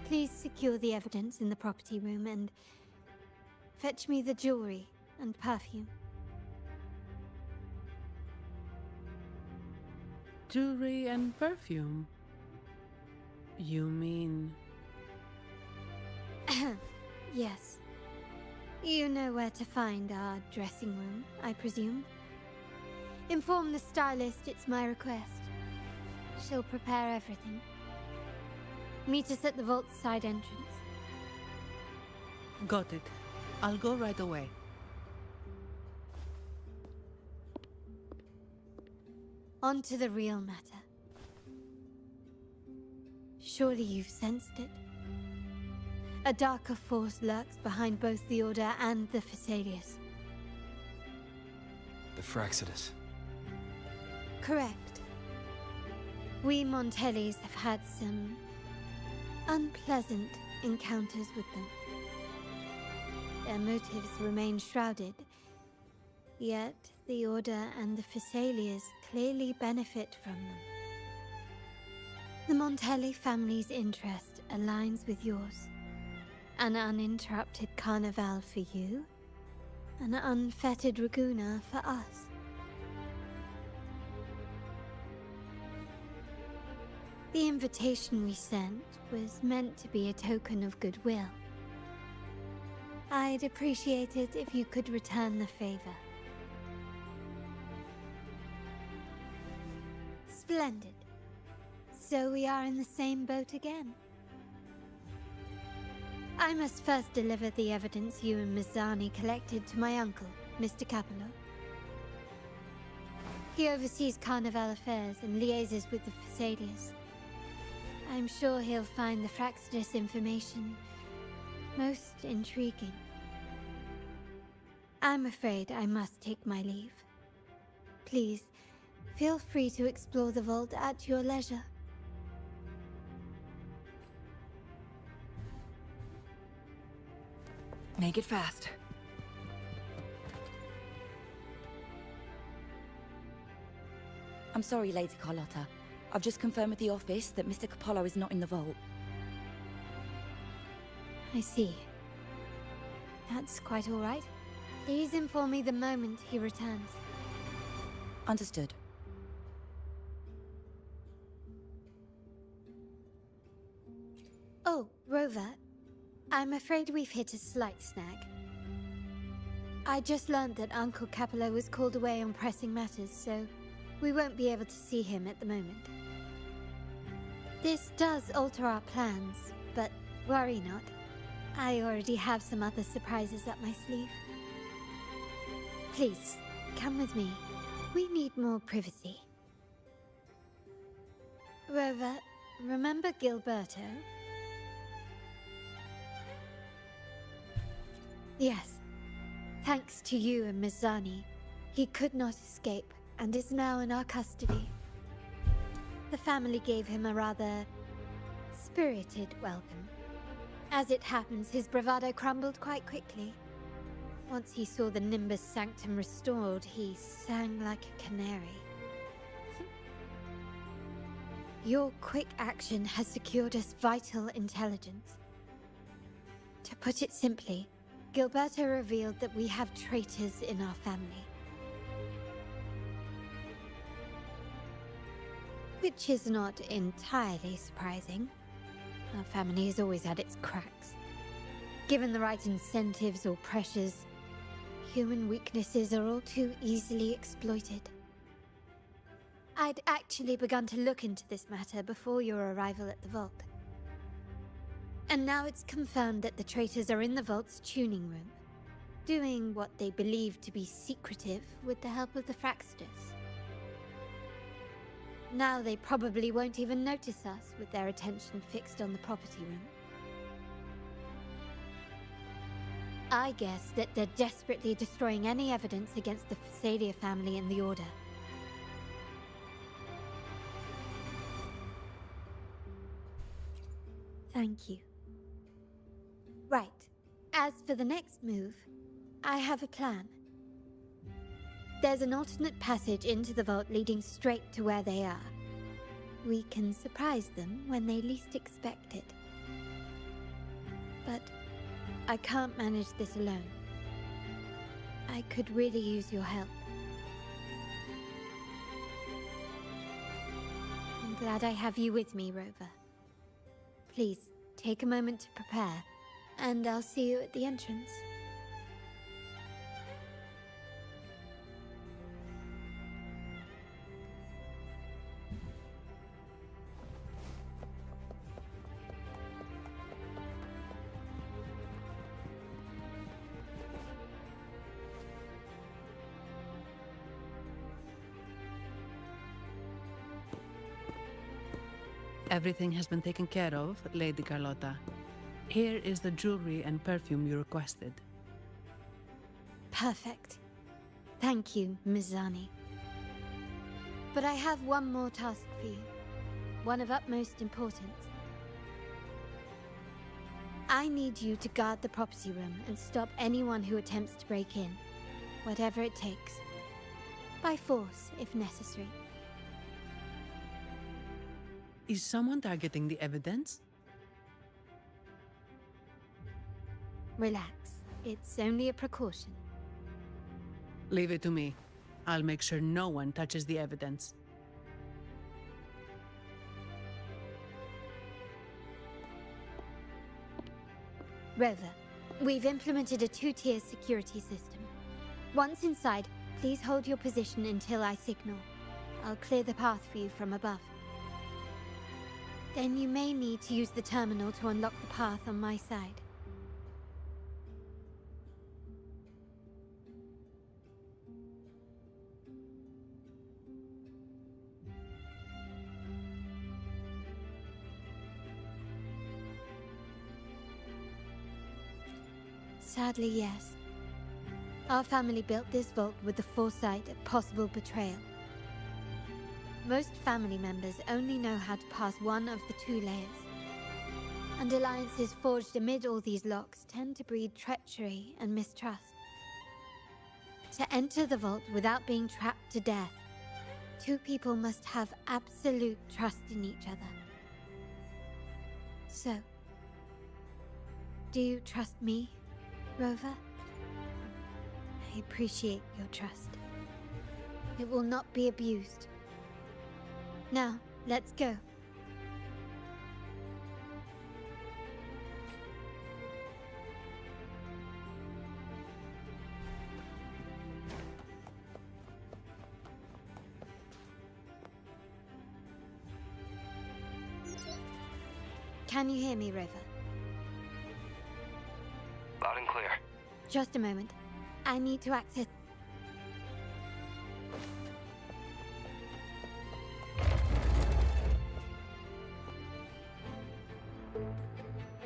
Please secure the evidence in the property room and fetch me the jewelry and perfume. Jewelry and perfume? You mean... Yes. You know where to find our dressing room, I presume? Inform the stylist it's my request. She'll prepare everything. Meet us at the vault's side entrance. Got it. I'll go right away. On to the real matter. Surely you've sensed it. A darker force lurks behind both the Order and the Phasaelius. The Fraxidus. Correct. We Montellis have had some unpleasant encounters with them. Their motives remain shrouded, yet the Order and the Phasaelius clearly benefit from them. The Montelli family's interest aligns with yours. An uninterrupted carnival for you, an unfettered Raguna for us. The invitation we sent was meant to be a token of goodwill. I'd appreciate it if you could return the favor. Splendid. So we are in the same boat again. I must first deliver the evidence you and Miss Zani collected to my uncle, Mr. Capello. He oversees Carnival affairs and liaises with the Phasaelius. I'm sure he'll find the Fraxidus information most intriguing. I'm afraid I must take my leave. Please, feel free to explore the vault at your leisure. Make it fast. I'm sorry, Lady Carlotta. I've just confirmed with the office that Mr. Capello is not in the vault. I see. That's quite all right. Please inform me the moment he returns. Understood. Oh, Rover. I'm afraid we've hit a slight snag. I just learned that Uncle Capello was called away on pressing matters, so we won't be able to see him at the moment. This does alter our plans, but worry not. I already have some other surprises up my sleeve. Please, come with me. We need more privacy. Rover, remember Gilberto? Yes. Thanks to you and Miss Zani, he could not escape and is now in our custody. The family gave him a rather spirited welcome. As it happens, his bravado crumbled quite quickly. Once he saw the Nimbus Sanctum restored, he sang like a canary. Your quick action has secured us vital intelligence. To put it simply, Gilberto revealed that we have traitors in our family. Which is not entirely surprising. Our family has always had its cracks. Given the right incentives or pressures, human weaknesses are all too easily exploited. I'd actually begun to look into this matter before your arrival at the vault. And now it's confirmed that the traitors are in the vault's tuning room, doing what they believe to be secretive with the help of the Fraxidus. Now they probably won't even notice us with their attention fixed on the property room. I guess that they're desperately destroying any evidence against the Phasalia family and the Order. Thank you. Right. As for the next move, I have a plan. There's an alternate passage into the vault leading straight to where they are. we can surprise them when they least expect it. But I can't manage this alone. I could really use your help. I'm glad I have you with me, Rover. Please, take a moment to prepare, and I'll see you at the entrance. Everything has been taken care of, Lady Carlotta. Here is the jewelry and perfume you requested. Perfect. Thank you, Ms. Zani. But I have one more task for you. One of utmost importance. I need you to guard the property room and stop anyone who attempts to break in. Whatever it takes. By force, if necessary. Is someone targeting the evidence? Relax. It's only a precaution. Leave it to me. I'll make sure no one touches the evidence. Rover, we've implemented a two-tier security system. Once inside, please hold your position until I signal. I'll clear the path for you from above. Then you may need to use the terminal to unlock the path on my side. Sadly, yes. Our family built this vault with the foresight of possible betrayal. Most family members only know how to pass one of the two layers. And alliances forged amid all these locks tend to breed treachery and mistrust. To enter the vault without being trapped to death, two people must have absolute trust in each other. So, do you trust me, Rover? I appreciate your trust. It will not be abused. Now, let's go. Can you hear me, Rover? Loud and clear. Just a moment. I need to access...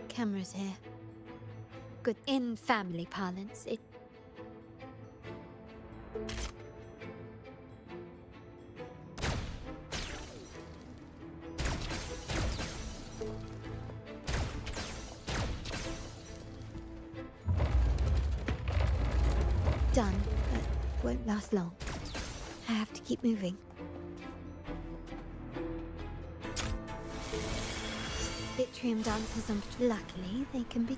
Cameras here. Good. In family parlance, it... Done, but won't last long. I have to keep moving. Yttrium dancers on... Luckily, they can be...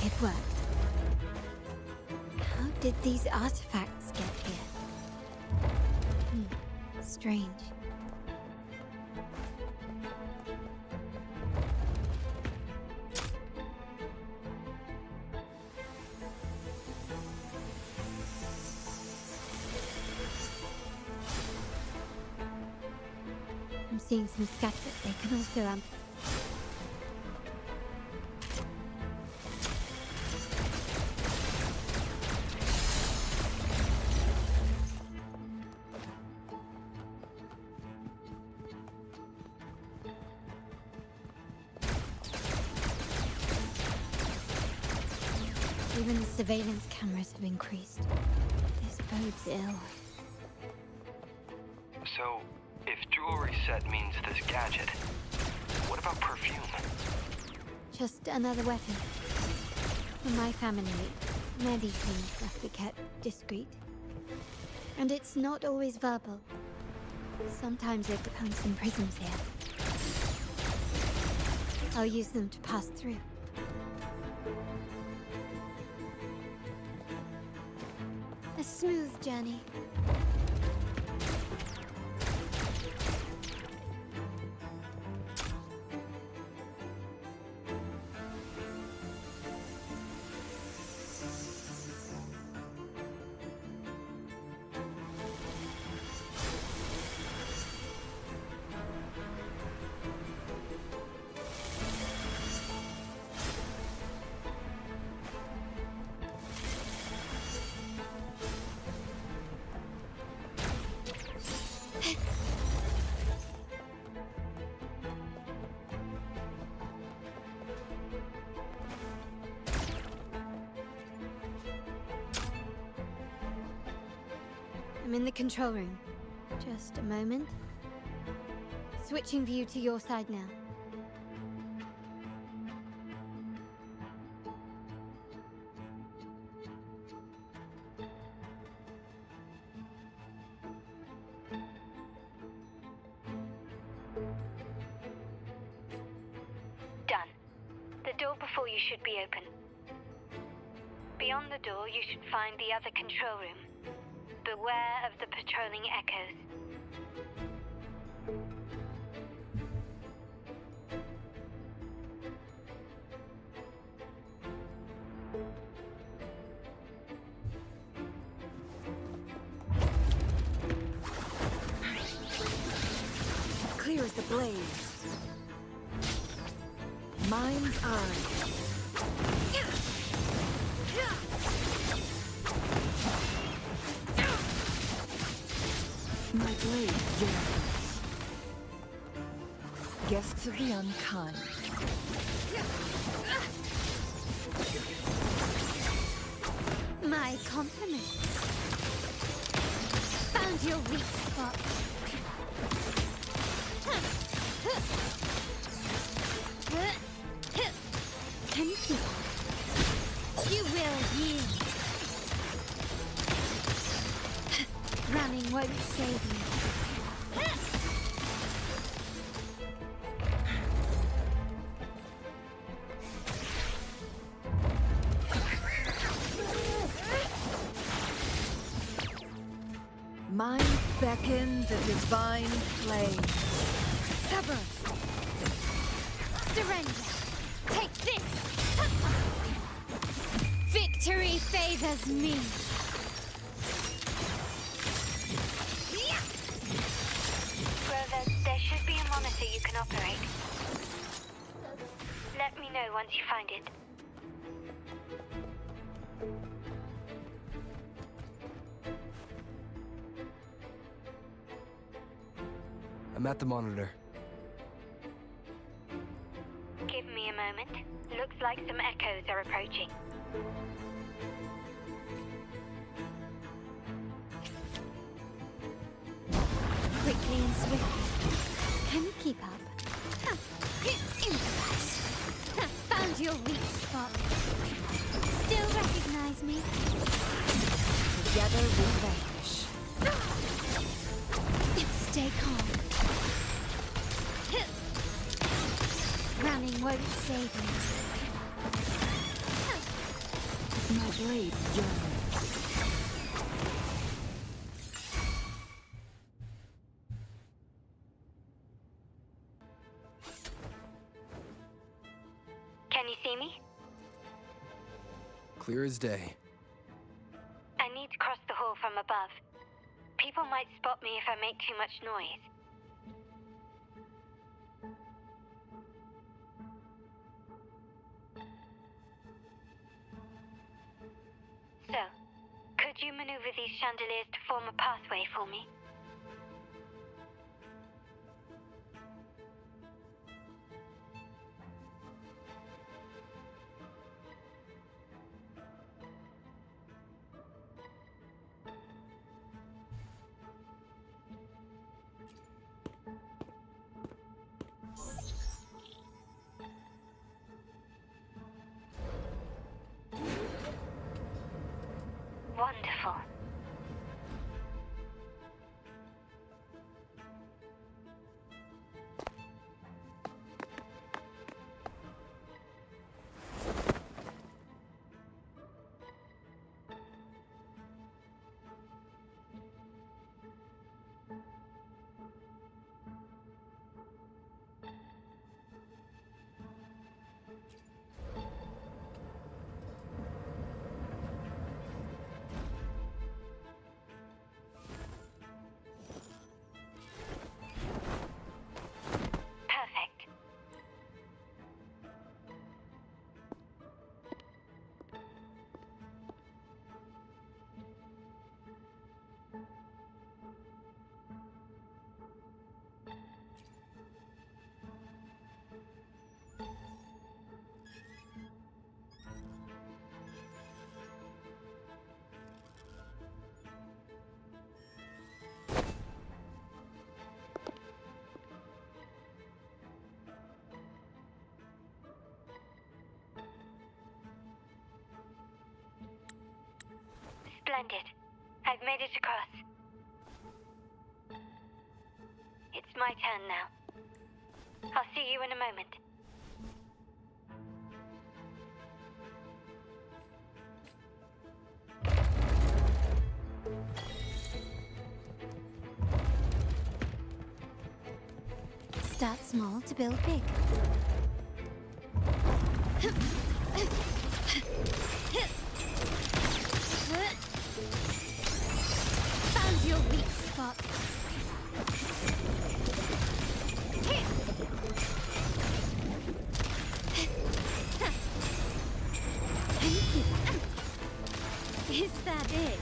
It worked. How did these artifacts get here? Strange. I'm seeing some scatter. They can also Even the surveillance cameras have increased. This bodes ill. So, if jewelry set means this gadget, what about perfume? Just another weapon. In my family, many things must be kept discreet. And it's not always verbal. Sometimes it becomes in prisms here. I'll use them to pass through. A smooth journey. I'm in the control room. Just a moment. Switching view to your side now. Done. The door before you should be open. Beyond the door, you should find the other control room. Beware of the patrolling echoes. Clear as the blaze. Mind's eye. My blade yearns. Guests of the unkind. My compliments. Found your weak spot. Thank you. You will yield. Running won't save you. Mind beckon the divine flame. Sever! Surrender! Take this! Victory favors me! Grover, there should be a monitor you can operate. Let me know once you find it. I'm at the monitor. Give me a moment. Looks like some echoes are approaching. Quickly and swiftly. Can you keep up? Improvise. Found your weak spot. Still recognize me? Together we vanish. Stay calm. Running won't save you. My blade yearns. Can you see me? Clear as day. I need to cross the hall from above. People might spot me if I make too much noise. So, could you maneuver these chandeliers to form a pathway for me? found it. I've made it across. It's my turn now. I'll see you in a moment. Start small to build big. Found your weak spot. Is that it?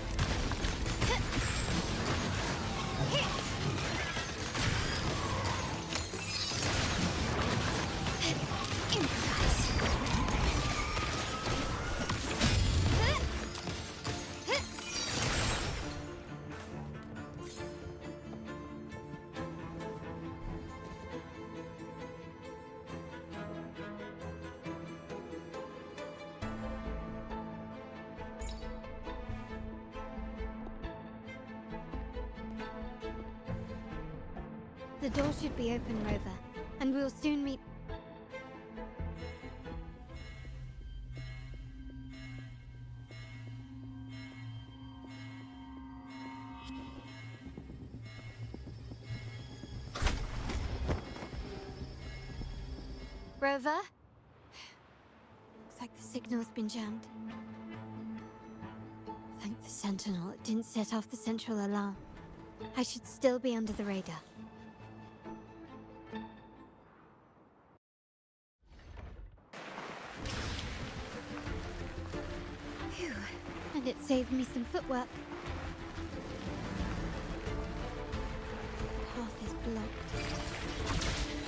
The door should be open, Rover, and we'll soon meet... Rover? Looks like the signal's been jammed. Thank the Sentinel, it didn't set off the central alarm. I should still be under the radar. Phew, and it saved me some footwork. The path is blocked.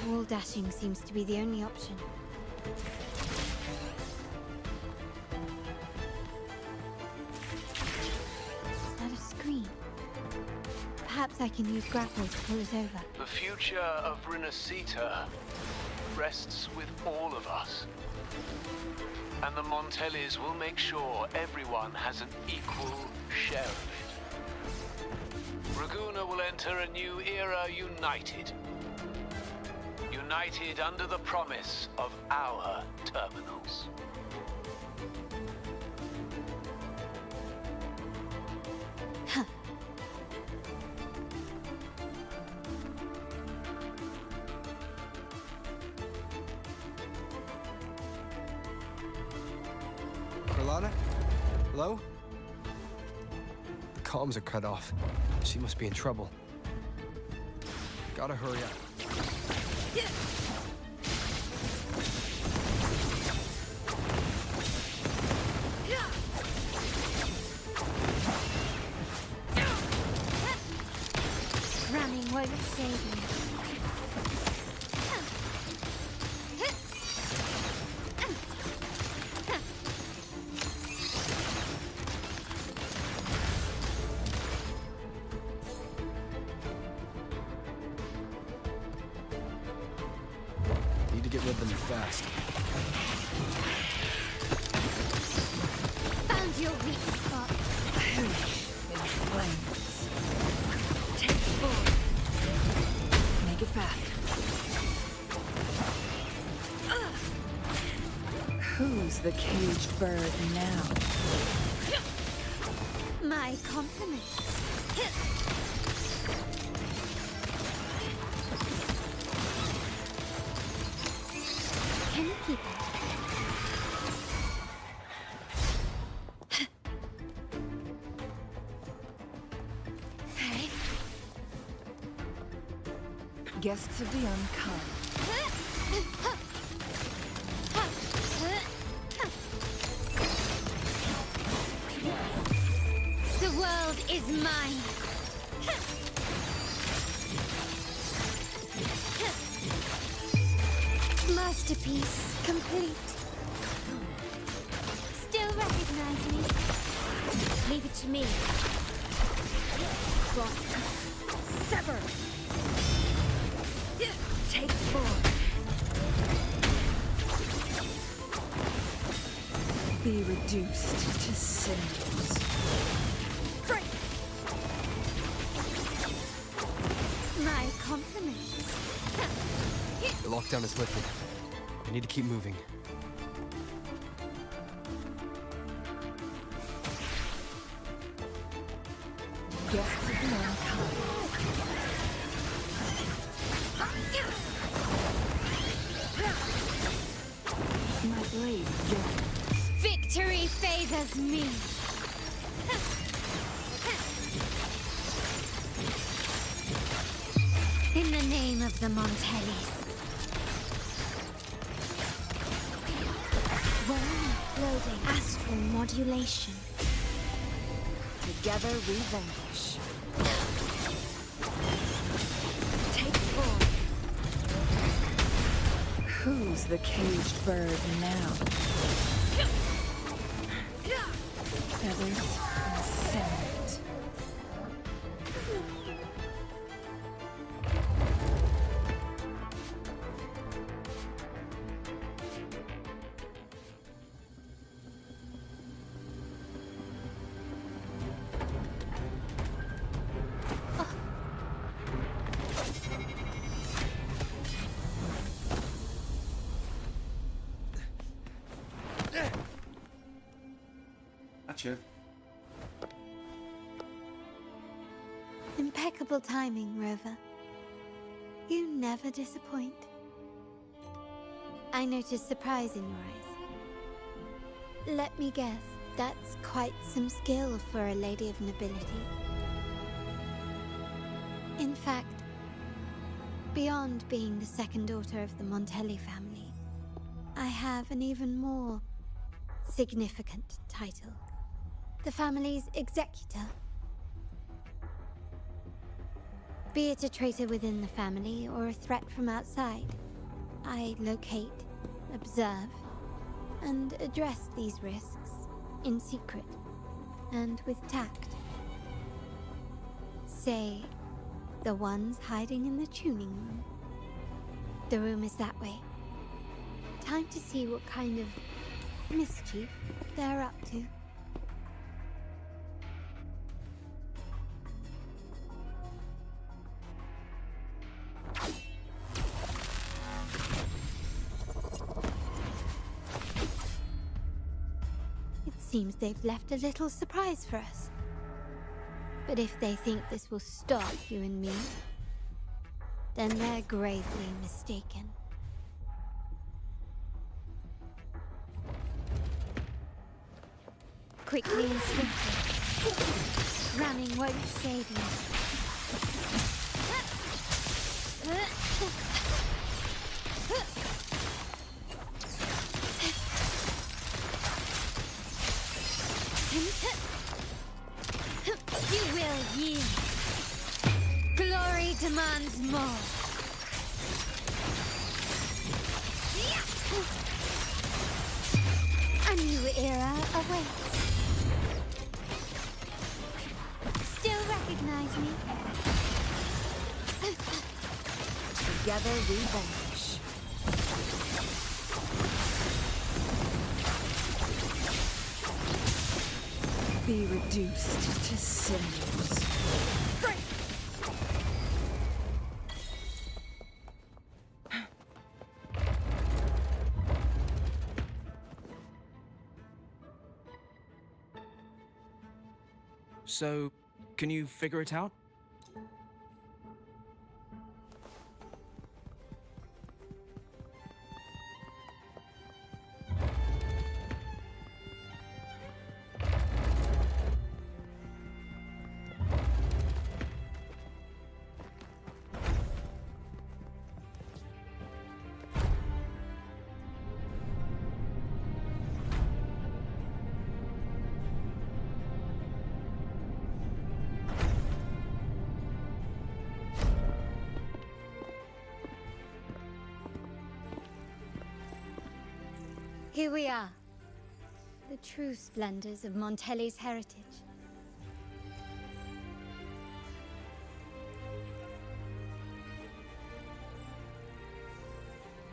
Wall dashing seems to be the only option. Is that a screen? Perhaps I can use grapple to pull it over. The future of Renacita rests with all of us. And the Montellis will make sure everyone has an equal share of it. Raguna will enter a new era united. United under the promise of our terminals. Huh. Carlotta? Hello? The comms are cut off. She must be in trouble. Gotta hurry up. Running won't save me. Need to get rid of them fast. Found your weak spot. In flames. Take 4. Make it fast. Who's the caged bird now? My compliments. Can you keep it? Hey. Guests of the unkind. The world is mine. Masterpiece complete. Still recognize me? Leave it to me. Cross. Sever. Take 4. Be reduced to cinders. lockdown is lifted. I need to keep moving. Guests of the morning come. My blade yearns. Victory favors me. In the name of the Montellis. Loading astral modulation. Together we vanquish. Take form. Who's the caged bird now? Feathers and sand. Gotcha. Impeccable timing, Rover. You never disappoint. I noticed surprise in your eyes. Let me guess, that's quite some skill for a lady of nobility. In fact, beyond being the second daughter of the Montelli family, I have an even more significant title. The family's executor. Be it a traitor within the family or a threat from outside, I locate, observe, and address these risks in secret and with tact. Say, the ones hiding in the tuning room. The room is that way. Time to see what kind of mischief they're up to. Seems they've left a little surprise for us. But if they think this will stop you and me, then they're gravely mistaken. Quickly and swiftly. Running won't save you. You will yield. Glory demands more. A new era awaits. Still recognize me? Together we vanquish. Be reduced to cinders. So, can you figure it out? Here we are. The true splendors of Montelli's heritage.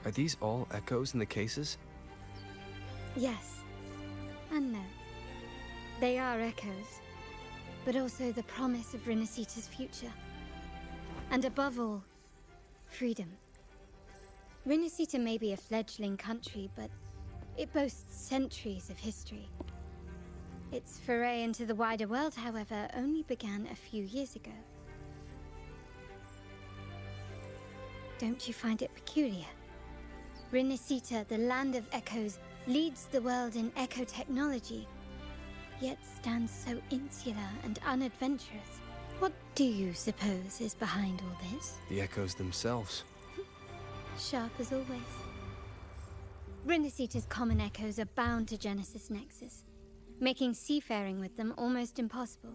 Are these all echoes in the cases? Yes. And no. They are echoes, but also the promise of Renacita's future. And above all, freedom. Rinascita may be a fledgling country, but it boasts centuries of history. Its foray into the wider world, however, only began a few years ago. Don't you find it peculiar? Rinascita, the land of echoes, leads the world in echo technology, yet stands so insular and unadventurous. What do you suppose is behind all this? The echoes themselves. Sharp as always. Rinascita's common echoes are bound to Genesis Nexus, making seafaring with them almost impossible.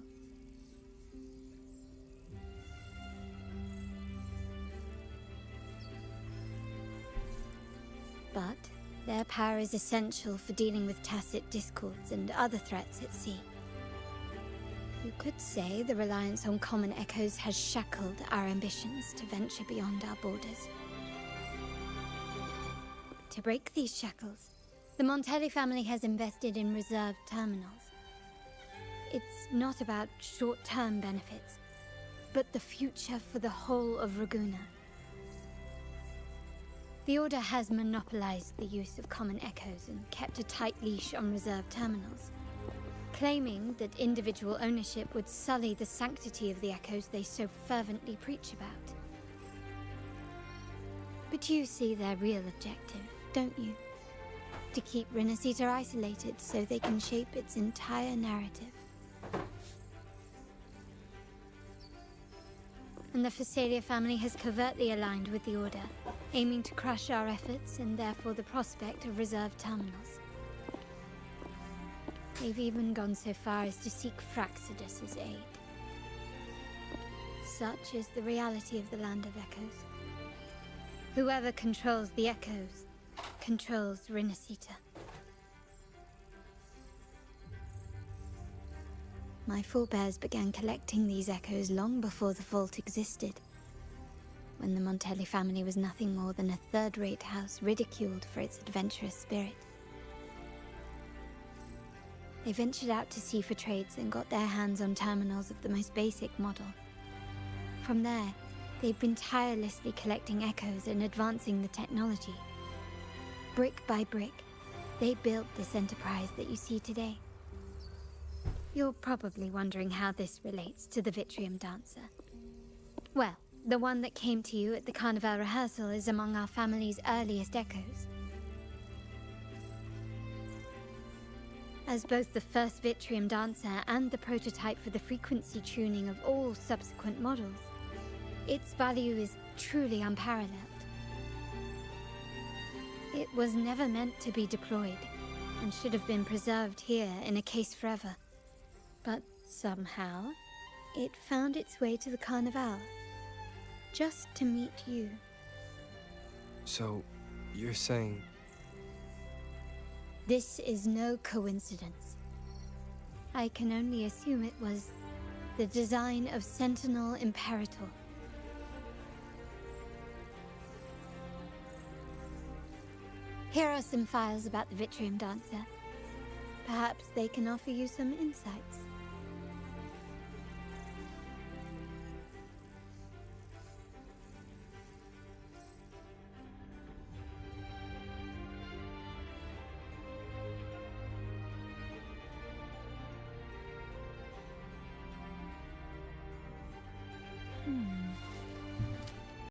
But their power is essential for dealing with tacit discords and other threats at sea. You could say the reliance on common echoes has shackled our ambitions to venture beyond our borders. To break these shackles, the Montelli family has invested in reserved terminals. It's not about short-term benefits, but the future for the whole of Raguna. The Order has monopolized the use of common echoes and kept a tight leash on reserved terminals, claiming that individual ownership would sully the sanctity of the echoes they so fervently preach about. But you see their real objective, don't you? To keep Rinascita isolated so they can shape its entire narrative. And the Phasalia family has covertly aligned with the Order, aiming to crush our efforts and therefore the prospect of reserved terminals. They've even gone so far as to seek Fraxidus's aid. Such is the reality of the Land of Echoes. Whoever controls the Echoes controls Rinascita. My forebears began collecting these echoes long before the vault existed, when the Montelli family was nothing more than a third-rate house ridiculed for its adventurous spirit. They ventured out to sea for trades and got their hands on terminals of the most basic model. From there, they've been tirelessly collecting echoes and advancing the technology. Brick by brick, they built this enterprise that you see today. You're probably wondering how this relates to the Vitrium Dancer. Well, the one that came to you at the Carnival rehearsal is among our family's earliest echoes. As both the first Vitrium Dancer and the prototype for the frequency tuning of all subsequent models, its value is truly unparalleled. It was never meant to be deployed, and should have been preserved here in a case forever. But somehow, it found its way to the Carnival, just to meet you. So, you're saying... This is no coincidence. I can only assume it was the design of Sentinel Imperator. Here are some files about the Vitrium Dancer. Perhaps they can offer you some insights.